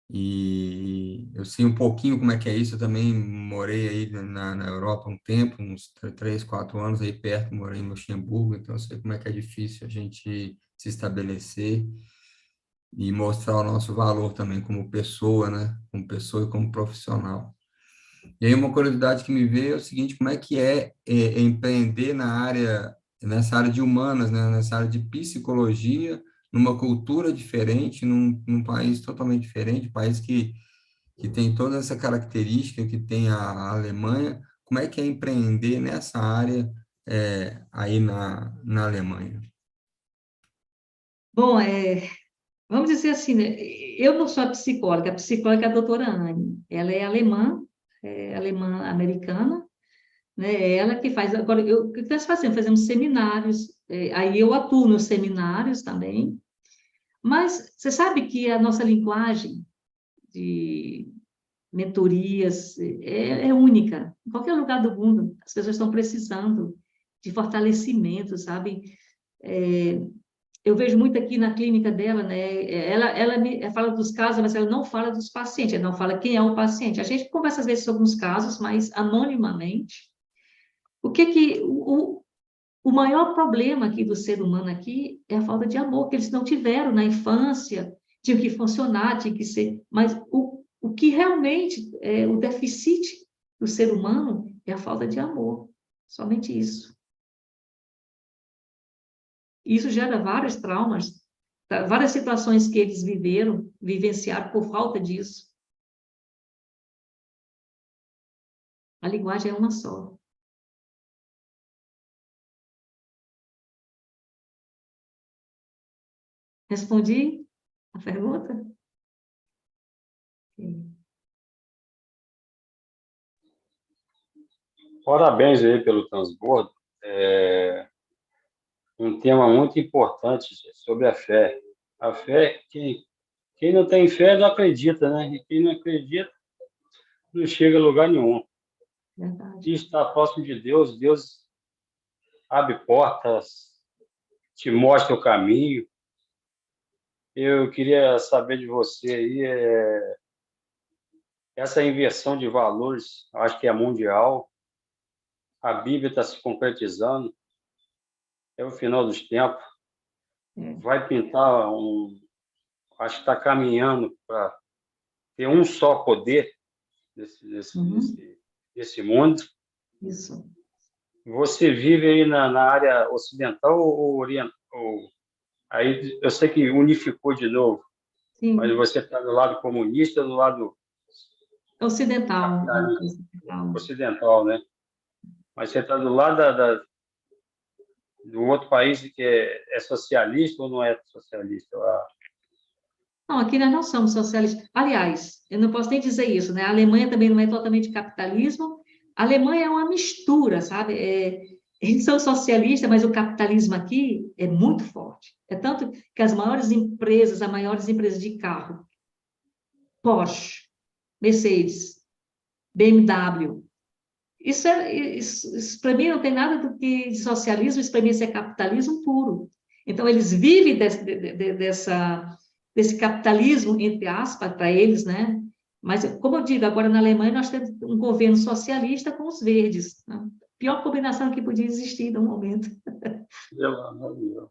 [SPEAKER 8] E eu sei um pouquinho como é que é isso, eu também morei aí na Europa um tempo, uns 3, 4 anos aí perto, morei em Luxemburgo, então eu sei como é que é difícil a gente se estabelecer e mostrar o nosso valor também como pessoa, né, como pessoa e como profissional. E aí uma curiosidade que me veio é o seguinte, como é que é empreender nessa área de humanas, né, nessa área de psicologia, numa cultura diferente, num país totalmente diferente, país que tem toda essa característica que tem a Alemanha, como é que é empreender nessa área aí na Alemanha?
[SPEAKER 2] Bom, vamos dizer assim, né? Eu não sou a psicóloga é a doutora Anne. Ela é alemã americana, né? É ela que faz. Agora, o que nós fazemos? Fazemos seminários, aí eu atuo nos seminários também, mas você sabe que a nossa linguagem de mentorias é única. Em qualquer lugar do mundo, as pessoas estão precisando de fortalecimento, sabe? Eu vejo muito aqui na clínica dela, né? Ela fala dos casos, mas ela não fala dos pacientes, ela não fala quem é o paciente. A gente conversa às vezes sobre os casos, mas anonimamente. O maior problema aqui do ser humano aqui é a falta de amor, que eles não tiveram na infância, tinha que funcionar, tinha que ser. Mas o que realmente é o déficit do ser humano é a falta de amor. Somente isso. Isso gera vários traumas, várias situações que eles vivenciaram por falta disso. A linguagem é uma só. Respondi a pergunta? Sim.
[SPEAKER 9] Parabéns aí pelo transbordo. Um tema muito importante sobre a fé. A fé, quem não tem fé não acredita, né? E quem não acredita não chega a lugar nenhum.
[SPEAKER 2] Verdade.
[SPEAKER 9] E estar próximo de Deus, Deus abre portas, te mostra o caminho. Eu queria saber de você aí, essa inversão de valores, acho que é mundial, a Bíblia está se concretizando, é o final dos tempos, vai pintar acho que está caminhando para ter um só poder desse mundo.
[SPEAKER 2] Isso.
[SPEAKER 9] Você vive aí na área ocidental ou oriental? Aí eu sei que unificou de novo,
[SPEAKER 2] Sim.
[SPEAKER 9] mas você está do lado comunista, do lado
[SPEAKER 2] Ocidental.
[SPEAKER 9] ocidental, né? Mas você está do lado do outro país que é socialista ou não é socialista?
[SPEAKER 2] Não, aqui nós não somos socialistas. Aliás, eu não posso nem dizer isso, né? A Alemanha também não é totalmente capitalismo. A Alemanha é uma mistura, sabe? Eles são socialistas, mas o capitalismo aqui é muito forte. É tanto que as maiores empresas de carro, Porsche, Mercedes, BMW, isso para mim não tem nada do que de socialismo, isso para mim é capitalismo puro. Então, eles vivem desse capitalismo, entre aspas, para eles, né? Mas, como eu digo, agora na Alemanha nós temos um governo socialista com os verdes. Né? Pior combinação que podia existir no momento.
[SPEAKER 9] Pelo amor de Deus.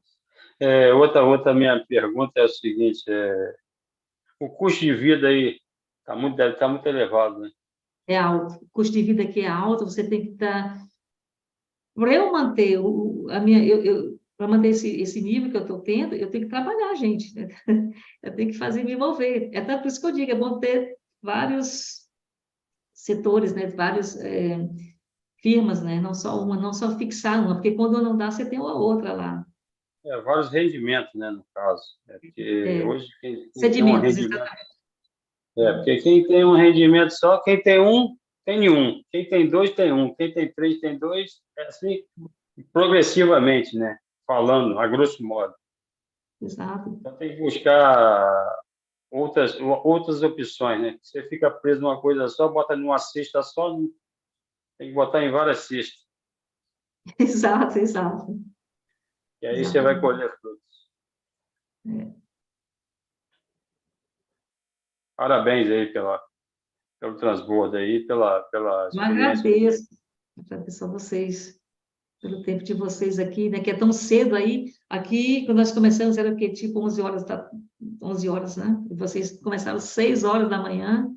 [SPEAKER 9] Outra minha pergunta é o seguinte, o custo de vida aí deve estar muito elevado, né?
[SPEAKER 2] É alto. O custo de vida aqui é alto, você tem que estar... Para eu manter para manter esse nível que eu estou tendo, eu tenho que trabalhar, gente. Né? Eu tenho que me mover. É tanto por isso que eu digo, é bom ter vários setores, né? Várias firmas, né? Não só uma, não só fixar uma, porque quando não dá, você tem uma outra lá.
[SPEAKER 9] Vários rendimentos, né, no caso. Porque hoje quem tem um
[SPEAKER 2] Sedimentos,
[SPEAKER 9] rendimento...
[SPEAKER 2] exatamente.
[SPEAKER 9] Porque quem tem um rendimento só, quem tem um, tem nenhum. Quem tem dois, tem um. Quem tem três, tem dois. É assim, progressivamente, né? Falando, a grosso modo.
[SPEAKER 2] Exato.
[SPEAKER 9] Então tem que buscar outras opções, né? Você fica preso numa coisa só, bota numa cesta só, tem que botar em várias cestas.
[SPEAKER 2] Exato, exato.
[SPEAKER 9] E aí você vai colher frutos. Parabéns aí pelo transbordo aí, pela
[SPEAKER 2] Eu
[SPEAKER 9] experiência.
[SPEAKER 2] agradeço a vocês, pelo tempo de vocês aqui, né? Que é tão cedo aí. Aqui, quando nós começamos, era o quê? Tipo 11 horas, 11 horas, né? E vocês começaram às 6 horas da manhã.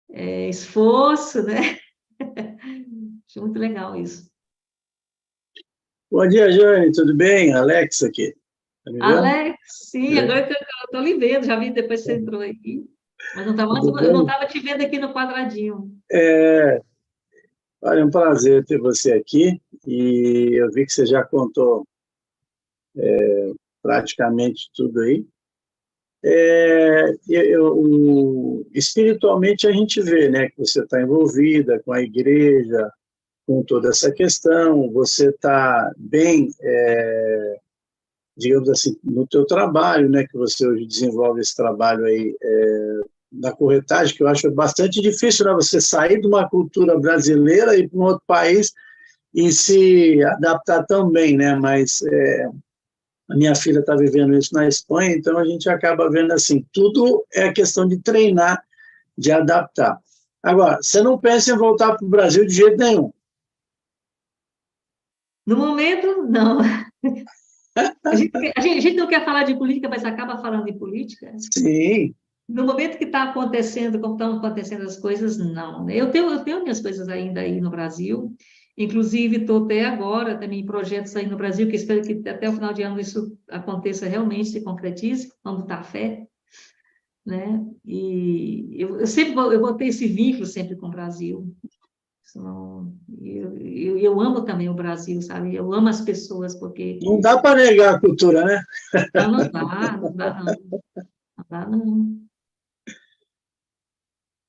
[SPEAKER 2] Esforço, né? Acho muito legal isso.
[SPEAKER 10] Bom dia, Jane, tudo bem? Alex aqui. Tá me vendo?
[SPEAKER 2] Alex, sim, agora que eu estou lhe vendo, já vi depois que você entrou aqui. Mas eu não estava te vendo aqui no quadradinho.
[SPEAKER 10] Olha, é um prazer ter você aqui, e eu vi que você já contou praticamente tudo aí. Espiritualmente a gente vê, né, que você está envolvida com a igreja, com toda essa questão, você está bem, digamos assim, no teu trabalho, né, que você hoje desenvolve esse trabalho aí da corretagem, que eu acho bastante difícil, né, você sair de uma cultura brasileira e ir para um outro país e se adaptar tão bem, né, mas a minha filha está vivendo isso na Espanha, então a gente acaba vendo assim, tudo é questão de treinar, de adaptar. Agora, você não pensa em voltar para o Brasil de jeito nenhum?
[SPEAKER 2] No momento, não. A gente não quer falar de política, mas acaba falando de política.
[SPEAKER 10] Sim.
[SPEAKER 2] No momento que está acontecendo, como estão acontecendo as coisas, não. Eu tenho minhas coisas ainda aí no Brasil, inclusive estou até agora também em projetos aí no Brasil, que espero que até o final de ano isso aconteça realmente, se concretize, vamos botar fé, né? E eu sempre vou ter esse vínculo sempre com o Brasil. Eu amo também o Brasil, sabe? Eu amo as pessoas, porque...
[SPEAKER 10] Não dá para negar a cultura, né?
[SPEAKER 2] Não dá, não dá, não. Não dá, não.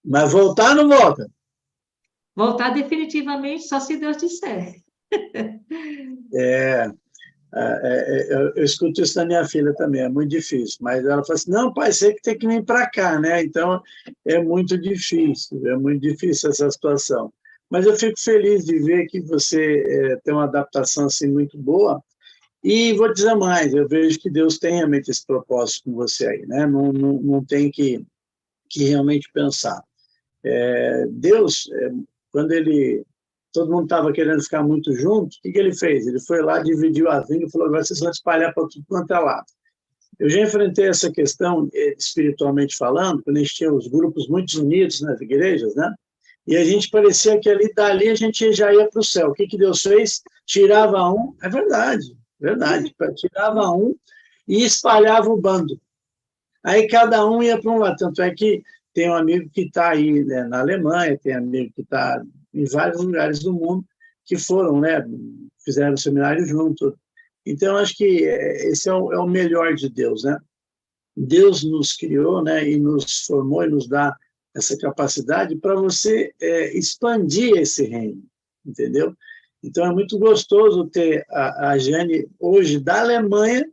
[SPEAKER 10] Mas voltar não volta.
[SPEAKER 2] Voltar definitivamente só se Deus disser.
[SPEAKER 10] Eu escuto isso da minha filha também, é muito difícil. Mas ela fala assim, não, pai, você que tem que vir para cá, né? Então, é muito difícil essa situação. Mas eu fico feliz de ver que você tem uma adaptação assim muito boa, E vou dizer mais, eu vejo que Deus tem realmente esse propósito com você aí, né? Não tem que realmente pensar. Deus, quando todo mundo estava querendo ficar muito junto, o que ele fez? Ele foi lá, dividiu a vinha e falou, agora vocês vão espalhar para tudo quanto é lado. Eu já enfrentei essa questão, espiritualmente falando, quando a gente tinha os grupos muito unidos nas igrejas, né? E a gente parecia que dali a gente já ia para o céu. O que Deus fez? Tirava um, é verdade, tirava um e espalhava o bando. Aí cada um ia para um lado. Tanto é que tem um amigo que está aí, né, na Alemanha, tem amigo que está em vários lugares do mundo que foram, né, fizeram seminário junto. Então, acho que esse é o melhor de Deus, né? Deus nos criou, né, e nos formou e nos dá essa capacidade para você expandir esse reino, entendeu? Então, é muito gostoso ter a Jane hoje da Alemanha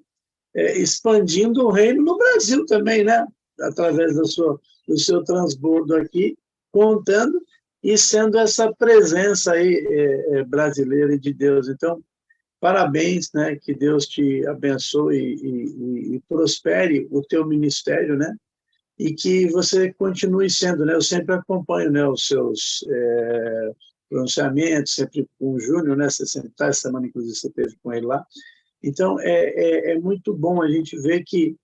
[SPEAKER 10] expandindo o reino no Brasil também, né? Através do seu transbordo aqui, contando e sendo essa presença aí brasileira de Deus. Então, parabéns, né? Que Deus te abençoe e prospere o teu ministério, né? E que você continue sendo, né? Eu sempre acompanho, né, os seus pronunciamentos, sempre com o Júnior, né? Você sempre está, essa semana, inclusive, você esteve com ele lá. Então, é muito bom a gente ver que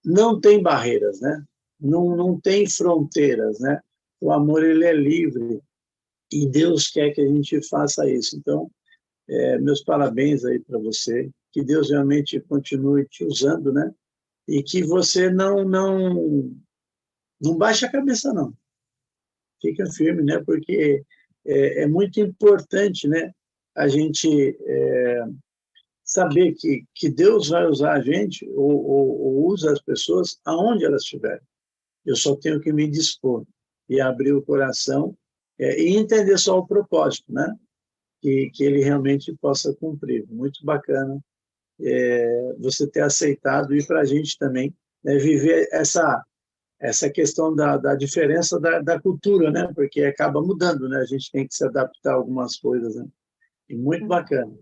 [SPEAKER 10] não tem barreiras, né? Não tem fronteiras, né? O amor, ele é livre e Deus quer que a gente faça isso. Então, meus parabéns aí para você, que Deus realmente continue te usando, né? E que você não baixe a cabeça, não. Fica firme, né? Porque é muito importante, né? A gente saber que Deus vai usar a gente ou usa as pessoas aonde elas estiverem. Eu só tenho que me dispor e abrir o coração e entender só o propósito, né? Que ele realmente possa cumprir. Muito bacana você ter aceitado e para a gente também, né, viver essa questão da diferença da cultura, né? Porque acaba mudando, né? A gente tem que se adaptar a algumas coisas, né? E muito bacana.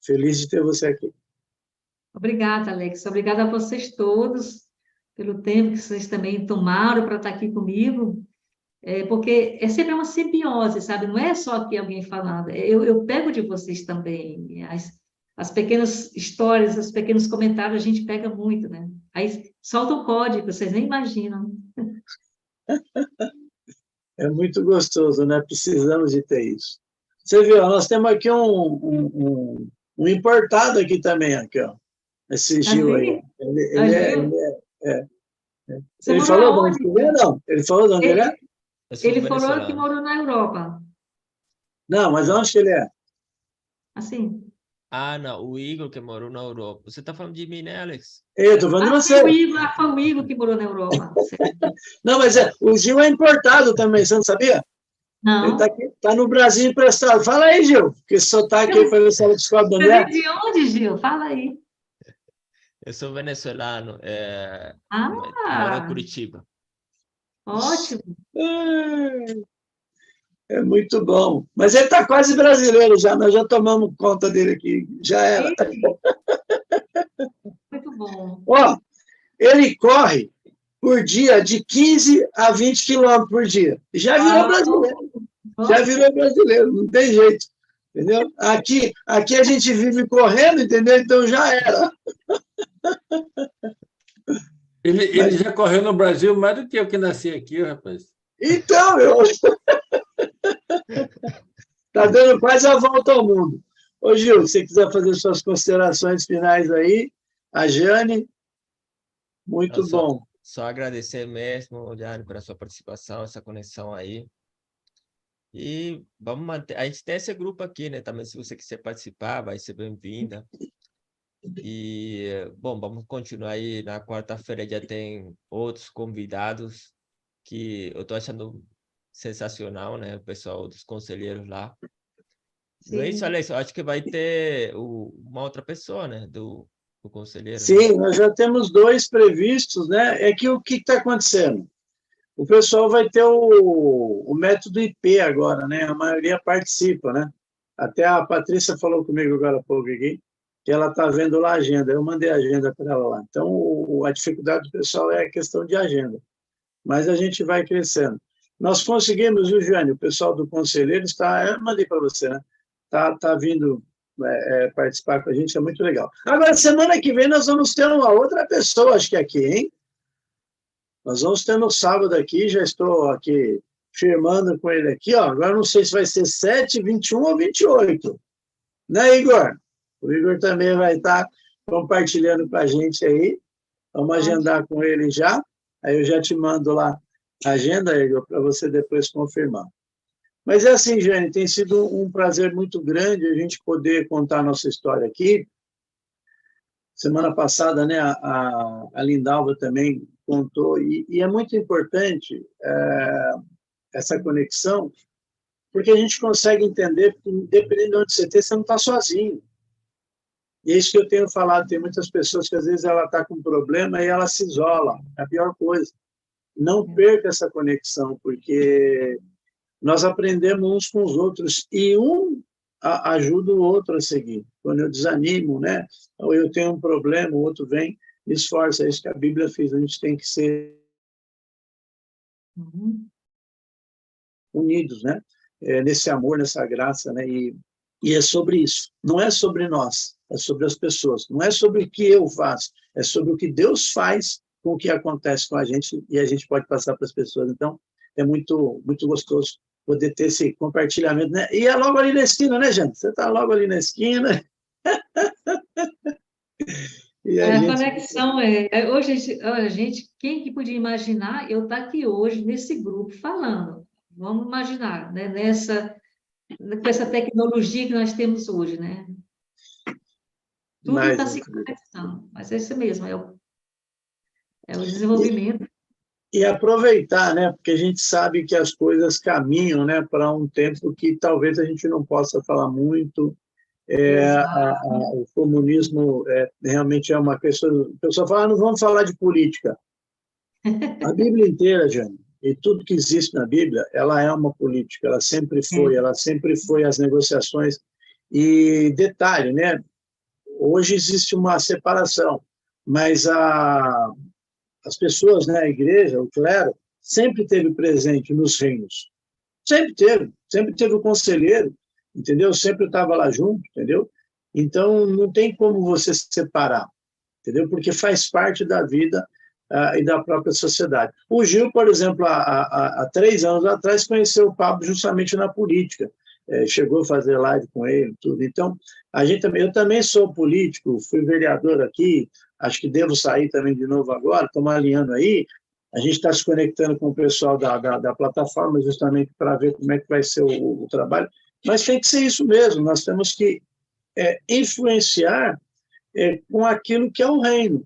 [SPEAKER 10] Feliz de ter você aqui.
[SPEAKER 2] Obrigada, Alex. Obrigada a vocês todos pelo tempo que vocês também tomaram para estar aqui comigo, porque é sempre uma simbiose, sabe? Não é só aqui alguém falando, eu pego de vocês também, as pequenas histórias, os pequenos comentários, a gente pega muito, né? Aí solta o código, vocês nem imaginam.
[SPEAKER 10] É muito gostoso, né? Precisamos de ter isso. Você viu, nós temos aqui um importado aqui também, aqui, ó. Esse Gil aí. Ele falou de onde ele é, não? Ele falou de onde ele é?
[SPEAKER 2] Ele falou que morou na Europa.
[SPEAKER 10] Não, mas onde que ele é?
[SPEAKER 2] Assim.
[SPEAKER 5] Ah, não, o Igor que morou na Europa. Você está falando de mim, né, Alex?
[SPEAKER 10] Eu estou falando de você.
[SPEAKER 2] Foi o Igor que morou na Europa.
[SPEAKER 10] Não, mas o Gil é importado também, você não sabia?
[SPEAKER 2] Não.
[SPEAKER 10] Ele está no Brasil emprestado. Fala aí, Gil, que esse sotaque aí para ver se ela descobre de onde é.
[SPEAKER 2] Você veio de onde, Gil? Fala aí.
[SPEAKER 5] Eu sou venezuelano, moro em Curitiba.
[SPEAKER 2] Ótimo.
[SPEAKER 10] É muito bom. Mas ele está quase brasileiro já, nós já tomamos conta dele aqui, já era.
[SPEAKER 2] Muito bom.
[SPEAKER 10] Ó, ele corre por dia de 15 a 20 quilômetros por dia. Já virou brasileiro. Já virou brasileiro, não tem jeito. Entendeu? Aqui a gente vive correndo, entendeu? Então já era.
[SPEAKER 7] Ele já correu no Brasil mais do que eu que nasci aqui, rapaz.
[SPEAKER 10] Então, está dando quase a volta ao mundo. Ô, Gil, se você quiser fazer suas considerações finais aí, a Jane, muito bom.
[SPEAKER 5] Só agradecer mesmo, Jane, pela sua participação, essa conexão aí. E vamos manter. A gente tem esse grupo aqui, né? Também, se você quiser participar, vai ser bem-vinda. E, bom, vamos continuar aí. Na quarta-feira já tem outros convidados que eu estou achando sensacional, né? O pessoal dos conselheiros lá. Não é isso, Alex? Eu acho que vai ter uma outra pessoa, né? Do conselheiro.
[SPEAKER 10] Sim,
[SPEAKER 5] né?
[SPEAKER 10] nós já temos 2 previstos, né? É que o que está acontecendo? O pessoal vai ter o método IP agora, né? A maioria participa, né? Até a Patrícia falou comigo agora há pouco aqui, que ela está vendo lá a agenda. Eu mandei a agenda para ela lá. Então, a dificuldade do pessoal é a questão de agenda. Mas a gente vai crescendo. Nós conseguimos, viu, Jânio? O pessoal do Conselheiro está... Eu mandei para você, né? Tá vindo participar com a gente, é muito legal. Agora, semana que vem, nós vamos ter uma outra pessoa, acho que aqui, hein? Nós vamos ter no sábado aqui, já estou aqui firmando com ele aqui, ó. Agora não sei se vai ser 7, 21 ou 28. Né, Igor? O Igor também vai estar compartilhando com a gente aí. Vamos agendar com ele já. Aí eu já te mando lá a agenda, Igor, para você depois confirmar. Mas é assim, Jane, tem sido um prazer muito grande a gente poder contar a nossa história aqui. Semana passada, né, a Lindalva também contou, e é muito importante essa conexão, porque a gente consegue entender que, dependendo de onde você está, você não está sozinho. E é isso que eu tenho falado, tem muitas pessoas que às vezes ela está com um problema e ela se isola, é a pior coisa. Não perca essa conexão, porque nós aprendemos uns com os outros, e um ajuda o outro a seguir. Quando eu desanimo, né, ou eu tenho um problema, o outro vem, me esforça, é isso que a Bíblia fez, a gente tem que ser unidos, né, nesse amor, nessa graça, né, e é sobre isso, não é sobre nós, é sobre as pessoas, não é sobre o que eu faço, é sobre o que Deus faz com o que acontece com a gente, e a gente pode passar para as pessoas. Então, é muito, muito gostoso poder ter esse compartilhamento, né? E é logo ali na esquina, né, gente? Você está logo ali na esquina. E
[SPEAKER 2] A
[SPEAKER 10] gente...
[SPEAKER 2] conexão hoje a gente, quem que podia imaginar eu estar aqui hoje nesse grupo falando? Vamos imaginar, né? Com essa tecnologia que nós temos hoje, né? Tudo está se conectando, mas é isso mesmo, é o desenvolvimento.
[SPEAKER 10] E aproveitar, né? Porque a gente sabe que as coisas caminham, né, para um tempo que talvez a gente não possa falar muito. O comunismo realmente é uma questão. O pessoal fala, não vamos falar de política. A Bíblia inteira, Jane, e tudo que existe na Bíblia, ela é uma política, ela sempre foi as negociações. E detalhe, né? Hoje existe uma separação, mas as pessoas, né, a igreja, o clero, sempre teve presente nos reinos. Sempre teve o conselheiro, entendeu? Sempre estava lá junto, entendeu? Então, não tem como você se separar, entendeu? Porque faz parte da vida e da própria sociedade. O Gil, por exemplo, há 3 anos atrás, conheceu o Pablo justamente na política. Chegou a fazer live com ele, tudo. Então, eu também sou político, fui vereador aqui, acho que devo sair também de novo agora, estamos alinhando aí, a gente está se conectando com o pessoal da plataforma justamente para ver como é que vai ser o trabalho, mas tem que ser isso mesmo, nós temos que influenciar com aquilo que é o reino.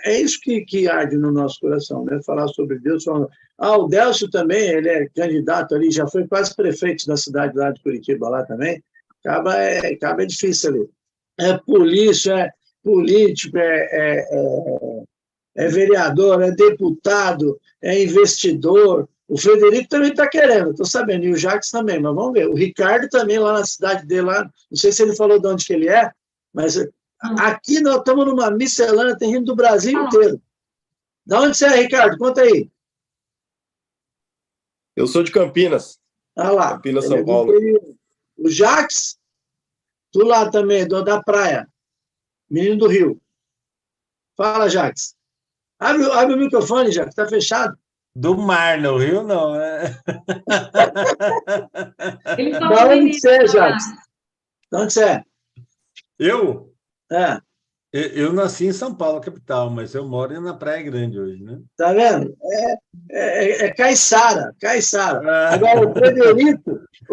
[SPEAKER 10] É isso que arde no nosso coração, né? Falar sobre Deus. O Delcio também, ele é candidato ali, já foi quase prefeito da cidade lá de Curitiba, lá também. Caba é difícil ali. É polícia, é político, é vereador, é deputado, é investidor. O Frederico também está querendo, estou sabendo, e o Jacques também, mas vamos ver. O Ricardo também, lá na cidade dele, lá, não sei se ele falou de onde que ele é, mas aqui nós estamos numa miscelânea, tem gente do Brasil inteiro. De onde você é, Ricardo? Conta aí.
[SPEAKER 11] Eu sou de Campinas.
[SPEAKER 10] Ah lá.
[SPEAKER 11] Campinas, São Paulo.
[SPEAKER 10] O Jacques, tu lá também, da praia. Menino do Rio. Fala, Jacques. Abre o microfone, Jacques, está fechado.
[SPEAKER 7] Do mar, no Rio, não, né?
[SPEAKER 10] Da onde você é, Jacques? De onde você é?
[SPEAKER 7] Eu?
[SPEAKER 10] É.
[SPEAKER 7] Eu nasci em São Paulo, capital, mas eu moro na Praia Grande hoje, né?
[SPEAKER 10] Tá vendo? É Caiçara. Agora, o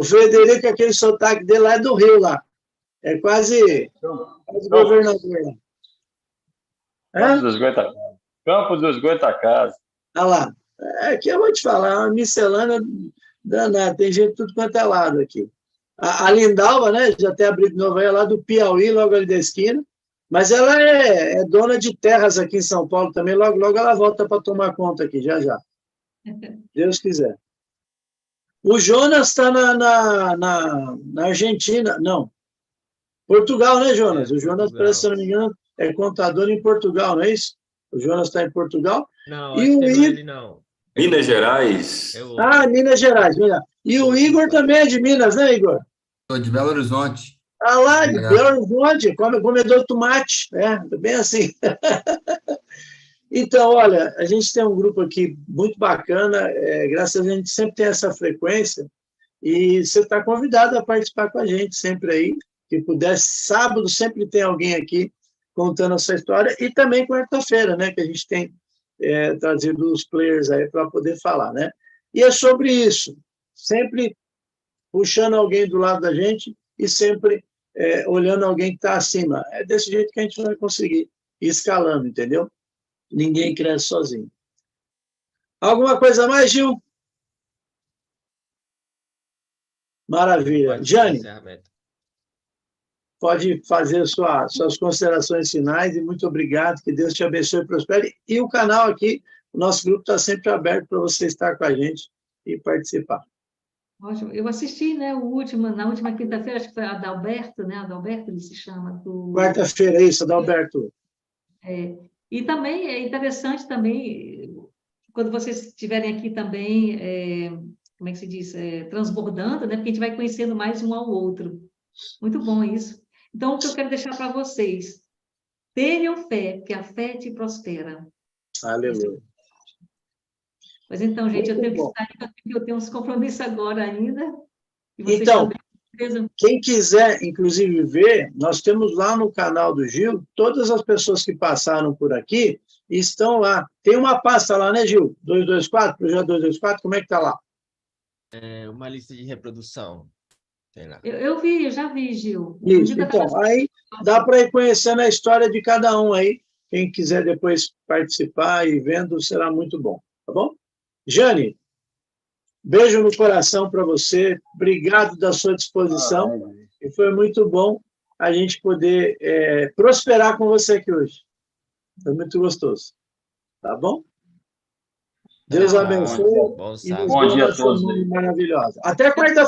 [SPEAKER 10] Frederico, aquele sotaque dele lá é do Rio, lá. É quase governador.
[SPEAKER 9] Campos dos Goitacazes.
[SPEAKER 10] Olha lá. Aqui eu vou te falar, é uma miscelânea danada, tem gente de tudo quanto é lado aqui. A Lindalva, né, já tem abrido novo aí, lá do Piauí, logo ali da esquina, mas ela é dona de terras aqui em São Paulo também, logo ela volta para tomar conta aqui, já. Deus quiser. O Jonas está na Argentina, não. Portugal, né, Jonas? O Jonas,
[SPEAKER 5] Portugal.
[SPEAKER 10] se não me engano, é contador em Portugal, não é isso? O Jonas está em Portugal.
[SPEAKER 5] Não,
[SPEAKER 10] E
[SPEAKER 5] acho
[SPEAKER 10] o
[SPEAKER 5] que não é
[SPEAKER 10] Igor...
[SPEAKER 5] ele, não.
[SPEAKER 11] Minas Gerais.
[SPEAKER 5] É outro.
[SPEAKER 10] Ah, Minas Gerais. Verdade. E o Igor também é de Minas, né, Igor?
[SPEAKER 8] Sou de Belo Horizonte.
[SPEAKER 10] Ah, lá, de
[SPEAKER 8] BH.
[SPEAKER 10] Belo Horizonte, comedor de tomate, bem assim. Então, olha, a gente tem um grupo aqui muito bacana, graças a Deus a gente sempre tem essa frequência, e você está convidado a participar com a gente sempre aí, que puder, sábado sempre tem alguém aqui contando essa história, e também quarta-feira, né, que a gente tem trazido os players aí para poder falar, né? E é sobre isso, sempre puxando alguém do lado da gente e sempre olhando alguém que está acima. É desse jeito que a gente vai conseguir ir escalando, entendeu? Ninguém cresce sozinho. Alguma coisa a mais, Gil? Maravilha.
[SPEAKER 5] Pode
[SPEAKER 10] Jane,
[SPEAKER 5] encerramento.
[SPEAKER 10] pode fazer suas considerações finais e muito obrigado, que Deus te abençoe e prospere. E o canal aqui, o nosso grupo está sempre aberto para você estar com a gente e participar.
[SPEAKER 2] Ótimo. Eu assisti, né, na última quinta-feira, acho que foi a Adalberto, né? Adalberto, ele se chama.
[SPEAKER 10] Quarta-feira, isso, Adalberto.
[SPEAKER 2] E também é interessante também, quando vocês estiverem aqui também, como é que se diz? Transbordando, né? Porque a gente vai conhecendo mais um ao outro. Muito bom isso. Então, o que eu quero deixar para vocês, tenham fé, porque a fé te prospera.
[SPEAKER 10] Aleluia.
[SPEAKER 2] Pois então, gente, eu
[SPEAKER 10] Muito
[SPEAKER 2] tenho que
[SPEAKER 10] bom.
[SPEAKER 2] sair, porque eu tenho uns compromissos agora ainda. E vocês
[SPEAKER 10] Então,
[SPEAKER 2] também, beleza?
[SPEAKER 10] quem quiser, inclusive, ver, nós temos lá no canal do Gil, todas as pessoas que passaram por aqui estão lá. Tem uma pasta lá, né, Gil? 224, projeto 224, como é que está lá?
[SPEAKER 5] É uma lista de reprodução. Tem lá.
[SPEAKER 2] Eu vi, eu já vi, Gil.
[SPEAKER 10] Isso, então, aí dá para ir conhecendo a história de cada um aí. Quem quiser depois participar e vendo, será muito bom, tá bom? Jane, beijo no coração para você, obrigado da sua disposição, e foi muito bom a gente poder prosperar com você aqui hoje. Foi muito gostoso, tá bom? Deus
[SPEAKER 5] Tchau.
[SPEAKER 10] abençoe
[SPEAKER 5] Bom
[SPEAKER 10] e
[SPEAKER 5] sábado.
[SPEAKER 10] nos
[SPEAKER 9] Bom
[SPEAKER 10] dê
[SPEAKER 9] dia
[SPEAKER 10] uma
[SPEAKER 9] a todos
[SPEAKER 10] semana
[SPEAKER 9] aí.
[SPEAKER 10] maravilhosa. Até quarta-feira.